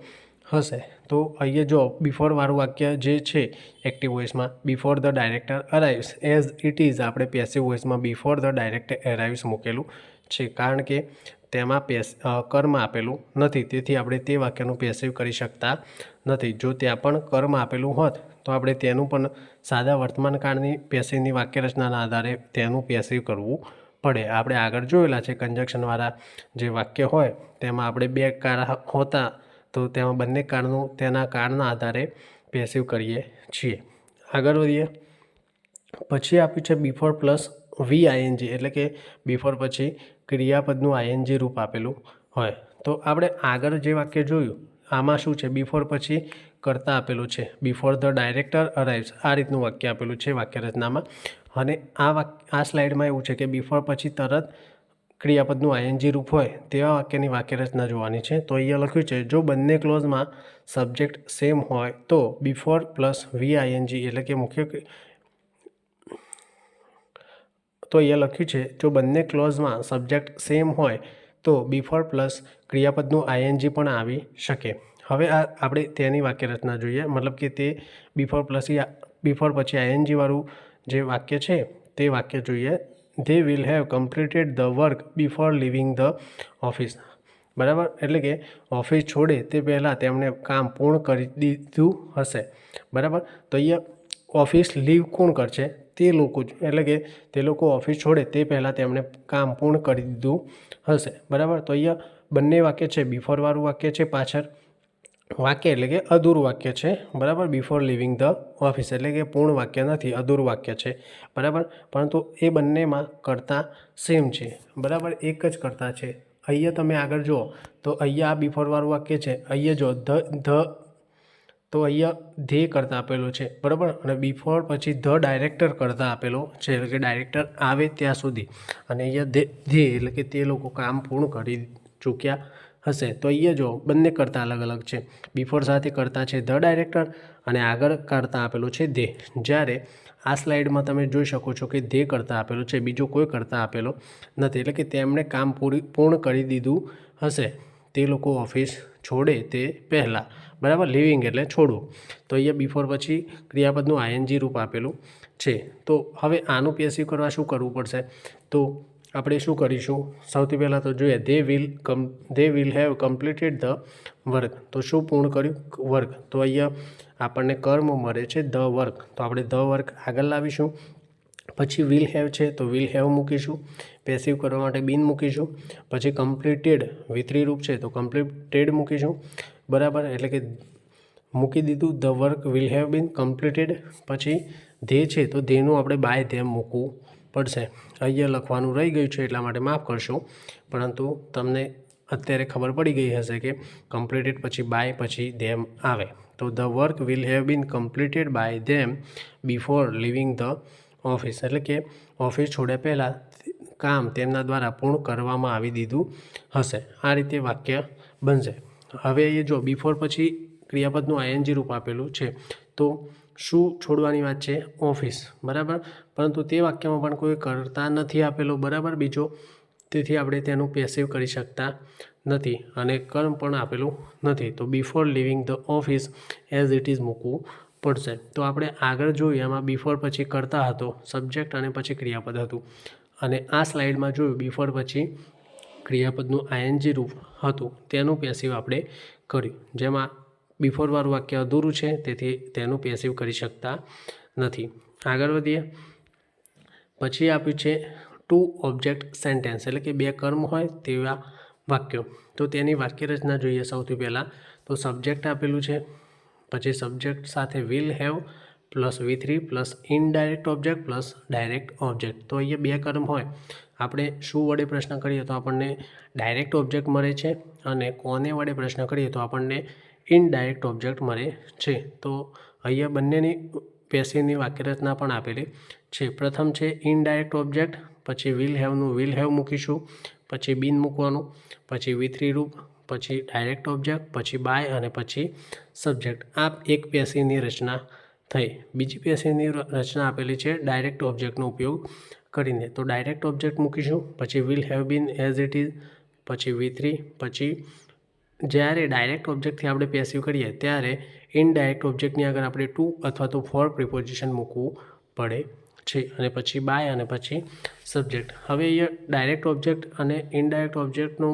હશે. તો અહીંયા જો બિફોરવાળું વાક્ય જે છે એક્ટિવ વોઇસમાં, before the director arrives, as it is આપણે પેસિવ વોઇસમાં બિફોર ધ ડાયરેક્ટર અરાઇવ્સ મૂકેલું છે, કારણ કે તેમાં કર્મ આપેલું નથી, તેથી આપણે તે વાક્યનું પેસિવ કરી શકતા નથી. જો ત્યાં પણ કર્મ આપેલું હોત તો આપણે તેનું પણ સાદા વર્તમાનકાળની પેસિવની વાક્ય રચનાના આધારે તેનું પેસિવ કરવું પડે. આપણે આગળ જોયેલા છે કંજક્શનવાળા જે વાક્ય હોય તેમાં આપણે બે કાળ હોતા, તો તેમાં બંને કાળનું તેના કાળના આધારે પેસિવ કરીએ છીએ. આગળ વધીએ. પછી આપ્યું છે બિફોર પ્લસ VING. એટલે કે બિફોર પછી ક્રિયાપદનું ING રૂપ આપેલું હોય. તો આપણે આગળ જે વાક્ય જોયું આમાં શું છે, બિફોર પછી કરતા આપેલું છે, બિફોર ધ ડાયરેક્ટર અરાઇવ્સ, આ રીતનું વાક્ય આપેલું છે વાક્ય રચનામાં. અને આ સ્લાઇડમાં એવું છે કે બિફોર પછી તરત ક્રિયાપદનું ING રૂપ હોય તેવા વાક્યની વાક્ય રચના જોવાની છે. તો અહીંયા લખ્યું છે, જો બંને ક્લોઝમાં સબ્જેક્ટ સેમ હોય તો બિફોર પ્લસ VING. એટલે કે તો અહીંયા લખ્યું છે, જો બંને ક્લોઝમાં સબ્જેક્ટ સેમ હોય તો બિફોર પ્લસ ક્રિયાપદનું ING પણ આવી શકે. હવે આપણે તેની વાક્ય રચના જોઈએ, મતલબ કે તે બિફોર પછી ING વાળું જે વાક્ય છે તે વાક્ય જોઈએ. They will have completed the work before leaving the office. બરાબર, એટલે કે ઓફિસ છોડે તે પહેલાં તેમણે કામ પૂર્ણ કરી દીધું હશે. બરાબર, તો અહીંયા ઓફિસ લીવ કોણ કરશે, તે લોકો જ. એટલે કે તે લોકો ઓફિસ છોડે તે પહેલાં તેમણે કામ પૂર્ણ કરી દીધું હશે. બરાબર, તો અહીંયા બંને વાક્ય છે, બિફોરવાળું વાક્ય છે પાછળ વાક્ય, એટલે કે અધૂરું વાક્ય છે. બરાબર, બિફોર લિવિંગ ધ ઓફિસ એટલે કે પૂર્ણ વાક્ય નથી, અધૂરું વાક્ય છે. બરાબર, પરંતુ એ બંનેમાં કરતાં સેમ છે. બરાબર, એક જ કરતાં છે. અહીંયા તમે આગળ જુઓ તો અહીંયા આ બિફોરવાળું વાક્ય છે, અહીંયા જો તો અહીંયા ધે કરતાં આપેલો છે. બરાબર, અને બિફોર પછી ધ ડાયરેક્ટર કરતાં આપેલો છે, એટલે કે ડાયરેક્ટર આવે ત્યાં સુધી. અને અહીંયા ધે એટલે કે તે લોકો કામ પૂર્ણ કરી ચૂક્યા હશે. તો અહીંયા જો બંને કરતાં અલગ અલગ છે. બિફોર સાથે કરતાં છે ધ ડાયરેક્ટર, અને આગળ કરતાં આપેલું છે ધે. જ્યારે આ સ્લાઇડમાં તમે જોઈ શકો છો કે ધે કરતાં આપેલું છે, બીજો કોઈ કરતાં આપેલો નથી. એટલે કે તેમણે કામ પૂર્ણ કરી દીધું હશે તે લોકો ઓફિસ છોડે તે પહેલાં. બરાબર, લિવિંગ એટલે છોડવું. તો અહીંયા બિફોર પછી ક્રિયાપદનું ING રૂપ આપેલું છે. તો હવે આનું પેસિવ કરવા શું કરવું પડશે, તો આપણે શું કરીશું, સૌથી પહેલાં તો જોઈએ they will have completed the work. તો શું પૂર્ણ કર્યું, વર્ક. તો અહીંયા આપણને કર્મ મળે છે ધ વર્ક, તો આપણે ધ વર્ક આગળ લાવીશું. પછી વિલ હેવ છે, તો વિલ હેવ મૂકીશું. પેસિવ કરવા માટે બીન મૂકીશું. પછી કમ્પ્લીટેડ વિથરી રૂપ છે, તો કમ્પ્લીટેડ મૂકીશું. બરાબર, એટલે કે મૂકી દીધું, the work will have been completed. પછી ધે છે, તો ધેનું આપણે બાય ધેમ મૂકવું પડશે. અહીંયા લખવાનું રહી ગયું છે એટલા માટે માફ કરશો, પરંતુ તમને અત્યારે ખબર પડી ગઈ હશે કે કમ્પ્લીટેડ પછી બાય પછી ધેમ આવે. તો the work will have been completed by them before leaving the office, એટલે કે ઓફિસ છોડ્યા પહેલાં કામ તેમના દ્વારા પૂર્ણ કરવામાં આવી દીધું હશે. આ રીતે વાક્ય બનશે. હવે એ જો બિફોર પછી ક્રિયાપદનું આઈએનજી રૂપ આપેલું છે, તો શું છોડવાની વાત છે? ઓફિસ, બરાબર. પરંતુ તે વાક્યમાં પણ કોઈ કરતા નથી આપેલો, બરાબર, બીજો, તેથી આપણે તેનું પેસિવ કરી શકતા નથી અને કર્મ પણ આપેલું નથી. તો before leaving the office as it is મૂકવું પડશે. તો આપણે આગળ જોયું એમાં બિફોર પછી કરતા હતો, સબ્જેક્ટ અને પછી ક્રિયાપદ હતું, અને આ સ્લાઇડમાં જોયું બિફોર પછી ક્રિયાપદનું આઈએનજી રૂપ હતું, તેનું પેસિવ આપણે કર્યું. જેમાં બિફોરવાળું વાક્ય અધૂરું છે, તેથી તેનું પેસિવ કરી શકતા નથી. આગળ વધીએ. પછી આપ્યું છે ટુ ઓબ્જેક્ટ સેન્ટેન્સ, એટલે કે બે કર્મ હોય તેવા વાક્યો. તો તેની વાક્ય રચના જોઈએ. સૌથી પહેલાં તો સબ્જેક્ટ આપેલું છે, પછી સબ્જેક્ટ સાથે will have plus V3 plus indirect object plus direct object. તો અહીંયા બે કર્મ હોય, આપણે શું વડે પ્રશ્ન કરીએ તો આપણને ડાયરેક્ટ ઓબ્જેક્ટ મળે છે, અને કોને વડે પ્રશ્ન કરીએ તો આપણને ઇનડાયરેક્ટ ઓબ્જેક્ટ મળે છે. તો અહીંયા બંનેની પેસિવની વાક્યરચના પણ આપેલી છે. પ્રથમ છે ઇનડાયરેક્ટ ઓબ્જેક્ટ, પછી વિલ હેવનું વિલ હેવ મૂકીશું, પછી બીન મૂકવાનું, પછી V3 રૂપ, પછી ડાયરેક્ટ ઓબ્જેક્ટ, પછી બાય અને પછી સબ્જેક્ટ. આ એક પેસિવની રચના થઈ. બીજી પેસિવની રચના આપેલી છે ડાયરેક્ટ ઓબ્જેક્ટનો ઉપયોગ કરીને. તો ડાયરેક્ટ ઓબ્જેક્ટ મૂકીશું, પછી will have bin as it is, પછી V3, પછી જ્યારે ડાયરેક્ટ ઓબ્જેક્ટથી આપણે પેસિવ કરીએ ત્યારે ઇનડાયરેક્ટ ઓબ્જેક્ટની આગળ આપણે ટુ અથવા તો ફોર પ્રિપોઝિશન મૂકવું પડે છે, અને પછી બાય અને પછી સબ્જેક્ટ. હવે અહીંયા ડાયરેક્ટ ઓબ્જેક્ટ અને ઇનડાયરેક્ટ ઓબ્જેક્ટનો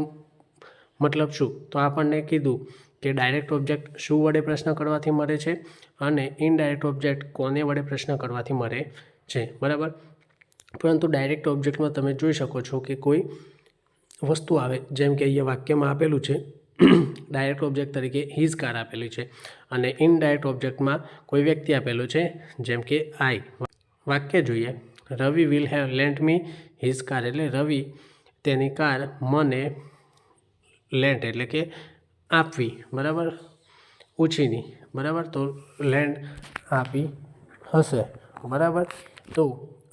મતલબ શું? તો આપણને કીધું કે ડાયરેક્ટ ઓબ્જેક્ટ શું વડે પ્રશ્ન કરવાથી મળે છે, અને ઇનડાયરેક્ટ ઓબ્જેક્ટ કોને વડે પ્રશ્ન કરવાથી મળે છે, બરાબર. પરંતુ ડાયરેક્ટ ઓબ્જેક્ટમાં તમે જોઈ શકો છો કે કોઈ વસ્તુ આવે, જેમ કે અહીંયા વાક્યમાં આપેલું છે ડાયરેક્ટ ઓબ્જેક્ટ તરીકે હિઝ કાર આપેલી છે, અને ઇનડાયરેક્ટ ઓબ્જેક્ટમાં કોઈ વ્યક્તિ આપેલો છે, જેમ કે આઈ. વાક્ય જોઈએ. Ravi will have lent me his car, એટલે રવિ તેની કાર મને લેન્ટ એટલે કે આપવી, બરાબર, ઉછીની, બરાબર. તો લેન્ટ આપી હશે, બરાબર. તો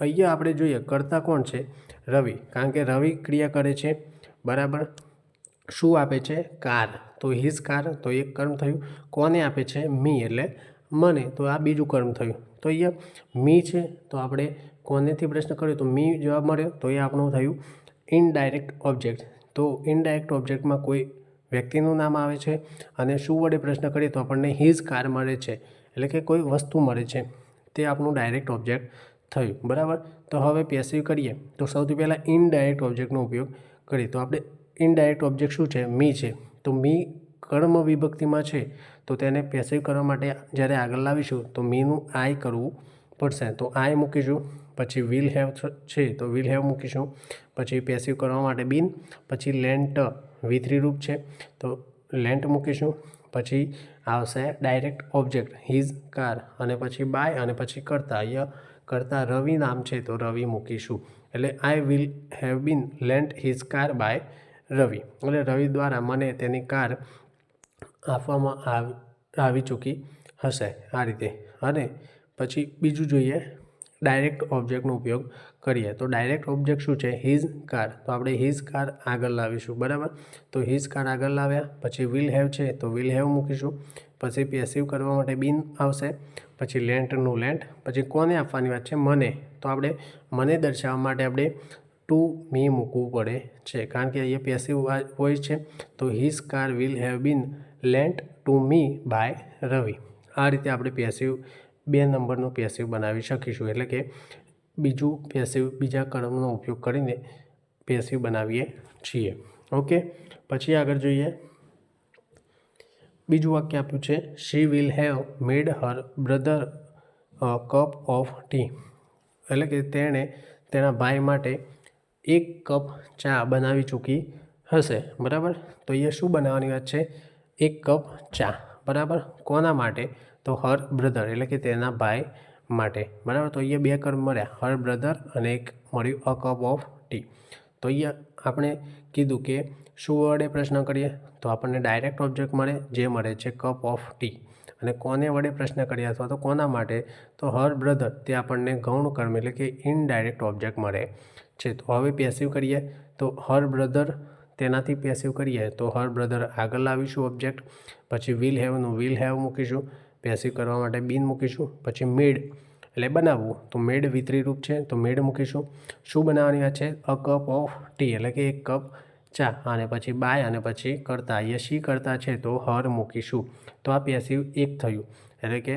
અહીંયા આપણે જોઈએ કરતા કોણ છે? રવિ, કારણ કે રવિ ક્રિયા કરે છે, બરાબર. શું આપે છે? કાર. તો હિઝ કાર, તો એક કર્મ થયું. કોને આપે છે? મી, એટલે મને, તો આ બીજું કર્મ થયું. તો અહીંયા મી છે, તો આપણે કોનેથી પ્રશ્ન કર્યો તો મી જવાબ મળ્યો, તો એ આપણું થયું ઇનડાયરેક્ટ ઓબ્જેક્ટ. તો ઇનડાયરેક્ટ ઓબ્જેક્ટમાં કોઈ વ્યક્તિનું નામ આવે છે, અને શું વડે પ્રશ્ન કરીએ તો આપણને હિઝ કાર મળે છે, એટલે કે કોઈ વસ્તુ મળે છે, તે આપણું ડાયરેક્ટ ઓબ્જેક્ટ થયું, બરાબર. તો હવે પેસિવ કરીએ તો સૌથી પહેલાં ઇનડાયરેક્ટ ઓબ્જેક્ટનો ઉપયોગ કરીએ. તો આપણે ઇનડાયરેક્ટ ઓબ્જેક્ટ શું છે? મી છે. તો મી કર્મ વિભક્તિમાં છે, તો તેને પેસિવ કરવા માટે જ્યારે આગળ લાવીશું તો મીનું આઈ કરવું પડશે. તો આઈ મૂકીશું, પછી વિલ હેવ છે તો વિલ હેવ મૂકીશું, પછી પેસિવ કરવા માટે બીન, પછી લેન્ટ V3 રૂપ છે તો લેન્ટ મૂકીશું, પછી આવશે ડાયરેક્ટ ઓબ્જેક્ટ હિઝ કાર, અને પછી બાય, અને પછી કરતા. અહીંયા કરતા રવિ નામ છે તો રવિ મૂકીશું. એટલે I will have been lent his car by Ravi, એટલે રવિ દ્વારા મને તેની કાર આપવામાં આવી ચૂકી હશે, આ રીતે. અને પછી બીજું જોઈએ ડાયરેક્ટ ઓબ્જેક્ટનો ઉપયોગ કરીએ. તો ડાયરેક્ટ ઓબ્જેક્ટ શું છે? His car. તો આપણે હિઝ કાર આગળ લાવીશું, બરાબર. તો હિઝ કાર આગળ લાવ્યા, પછી વિલ હેવ છે તો વિલ હેવ મૂકીશું, પછી પેસિવ કરવા માટે બીન આવશે, પછી લેન્ટનું લેન્ટ, પછી કોને આપવાની વાત છે? મને. તો આપણે મને દર્શાવવા માટે આપણે ટુ મી મૂકવું પડે છે, કારણ કે અહીંયા પેસિવ વોઇસ છે. તો his car will have been lent to me by Ravi. આ રીતે આપણે પેસિવ 2 નંબરનું પેસિવ બનાવી શકીશું, એટલે કે બીજું પેસિવ બીજા કર્મનો ઉપયોગ કરીને પેસિવ બનાવીએ છીએ. ઓકે. પછી આગળ જોઈએ. બીજું વાક્ય આપ્યું છે she will have made her brother a cup of tea, એટલે કે તેણે તેના ભાઈ માટે 1 કપ ચા બનાવી ચૂકી હશે, બરાબર. તો અહીંયા શું બનાવવાની વાત છે? 1 કપ ચા, બરાબર. કોના માટે? તો હર બ્રધર, એટલે કે તેના ભાઈ માટે, બરાબર. તો અહીંયા 2 કર્મ મળ્યા, હર બ્રધર, અને એક મળ્યું અ કપ ઓફ ટી. તો અહીંયા આપણે કીધું કે શું વડે પ્રશ્ન કરીએ તો આપણને ડાયરેક્ટ ઓબ્જેક્ટ મળે, જે મળે છે કપ ઓફ ટી, અને કોને વડે પ્રશ્ન કરીએ અથવા તો કોના માટે, તો હર બ્રધર તે આપણને ગૌણ કર્મ એટલે કે ઇનડાયરેક્ટ ઓબ્જેક્ટ મળે છે. તો હવે પેસિવ કરીએ તો હર બ્રધર તેનાથી પેસિવ કરીએ તો હર બ્રધર આગળ લાવીશું ઓબ્જેક્ટ, પછી વિલ હેવનું વિલ હેવ મૂકીશું, પેસિવ કરવા માટે બીન મૂકીશું, પછી મેડ એટલે બનાવવું તો મેડ વિતરી રૂપ છે તો મેડ મૂકીશું. શું બનાવવાની વાત છે? અ કપ ઓફ ટી એટલે કે 1 કપ ચા, અને પછી બાય અને પછી કરતા, અહીંયા શી કરતા છે તો હર મૂકીશું. તો આ પેસિવ 1 થયું એટલે કે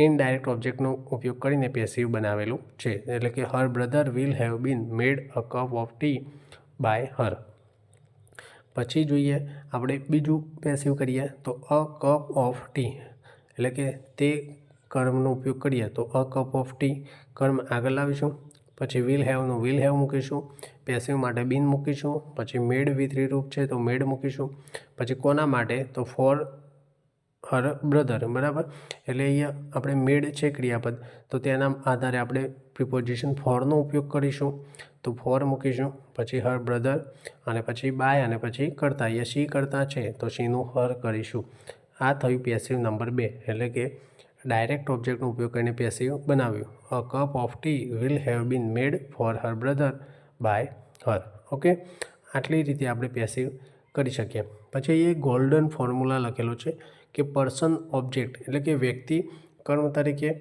ઇનડાયરેક્ટ ઓબ્જેક્ટનો ઉપયોગ કરીને પેસિવ બનાવેલું છે. એટલે કે her brother will have been made a cup of tea by her. પછી જોઈએ આપણે બીજું પેસિવ કરીએ તો અ કપ ઓફ ટી એટલે કે તે કર્મનો ઉપયોગ કરીએ તો અ કપ ઓફ ટી કર્મ આગળ લાવીશું, પછી વિલ હેવનું વિલ હેવ મૂકીશું, પેસિવ માટે બીન મૂકીશું, પછી મેડ વિતરી રૂપ છે તો મેડ મૂકીશું, પછી કોના માટે તો ફોર હર બ્રધર, બરાબર. એટલે અહીંયા આપણે મેડ છે ક્રિયાપદ તો તેના આધારે આપણે પ્રિપોઝિશન ફોરનો ઉપયોગ કરીશું તો ફોર મૂકીશું, પછી હર બ્રધર અને પછી બાય અને પછી કરતા, અહીંયા શી કરતા છે તો શીનું હર કરીશું. આ થયું પેસિવ નંબર 2 એટલે કે ડાયરેક્ટ ઓબ્જેક્ટનો ઉપયોગ કરીને પેસિવ બનાવ્યું. A cup of tea will have been made for her brother by her. Okay, આટલી રીતે આપણે પેસિવ કરી શકીએ. પછી એ ગોલ્ડન ફોર્મ્યુલા લખેલો છે કે પર્સન ઓબ્જેક્ટ એટલે કે વ્યક્તિ કર્મ તરીકે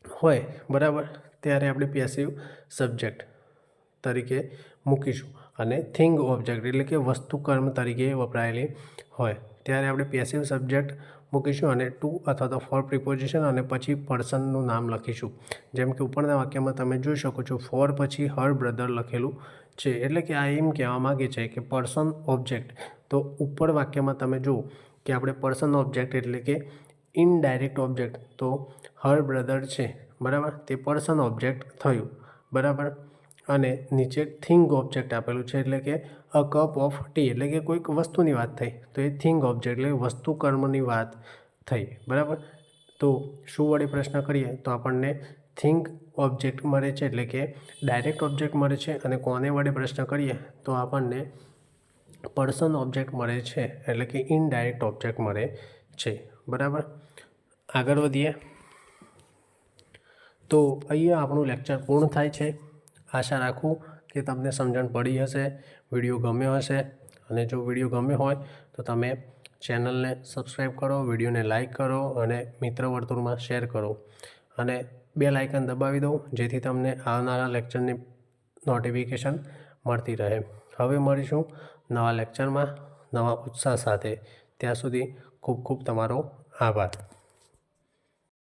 હોય, બરાબર, ત્યારે આપણે પેસિવ સબ્જેક્ટ તરીકે મૂકીશું, અને થિંગ ઓબ્જેક્ટ એટલે કે વસ્તુ કર્મ તરીકે વપરાયેલી હોય ત્યારે આપણે પેસિવ સબ્જેક્ટ મૂકીશું અને ટુ અથવા તો ફોર પ્રિપોઝિશન અને પછી પર્સનનું નામ લખીશું. જેમ કે ઉપરના વાક્યમાં તમે જોઈ શકો છો ફોર પછી હર બ્રધર લખેલું છે. એટલે કે આ એમ કહેવા માગે છે કે પર્સન ઓબ્જેક્ટ. તો ઉપર વાક્યમાં તમે જુઓ કે આપણે પર્સન ઓબ્જેક્ટ એટલે કે ઇનડાયરેક્ટ ઓબ્જેક્ટ તો હર બ્રધર છે, બરાબર, તે પર્સન ઓબ્જેક્ટ થયું, બરાબર. અને નીચે થિંગ ઓબ્જેક્ટ આપેલું છે એટલે કે અ કપ ઓફ ટી એટલે કે કોઈક વસ્તુની વાત થઈ તો એ થિંગ ઓબ્જેક્ટ એટલે વસ્તુ કર્મની વાત થઈ, બરાબર. તો શું વડે પ્રશ્ન કરીએ તો આપણને થિંગ ઓબ્જેક્ટ મળે છે એટલે કે ડાયરેક્ટ ઓબ્જેક્ટ મળે છે, અને કોને વડે પ્રશ્ન કરીએ તો આપણને પર્સન ઓબ્જેક્ટ મળે છે એટલે કે ઇનડાયરેક્ટ ઓબ્જેક્ટ મળે છે, બરાબર. આગળ વધીએ તો અહીંયા આપણું લેક્ચર પૂર્ણ થાય છે. આશા રાખું કે તમને સમજણ પડી હશે, વિડીયો ગમ્યો હશે, અને જો વિડીયો ગમ્યો હોય તો તમે ચેનલને સબસ્ક્રાઈબ કરો, વિડીયોને લાઇક કરો અને મિત્ર વર્તુળમાં શેર કરો, અને બેલ આઇકન દબાવી દો જેથી તમને આવનારા લેક્ચરની નોટિફિકેશન મળતી રહે. હવે મળીશું નવા લેક્ચરમાં નવા ઉત્સાહ સાથે. ત્યાં સુધી ખૂબ ખૂબ તમારો આભાર.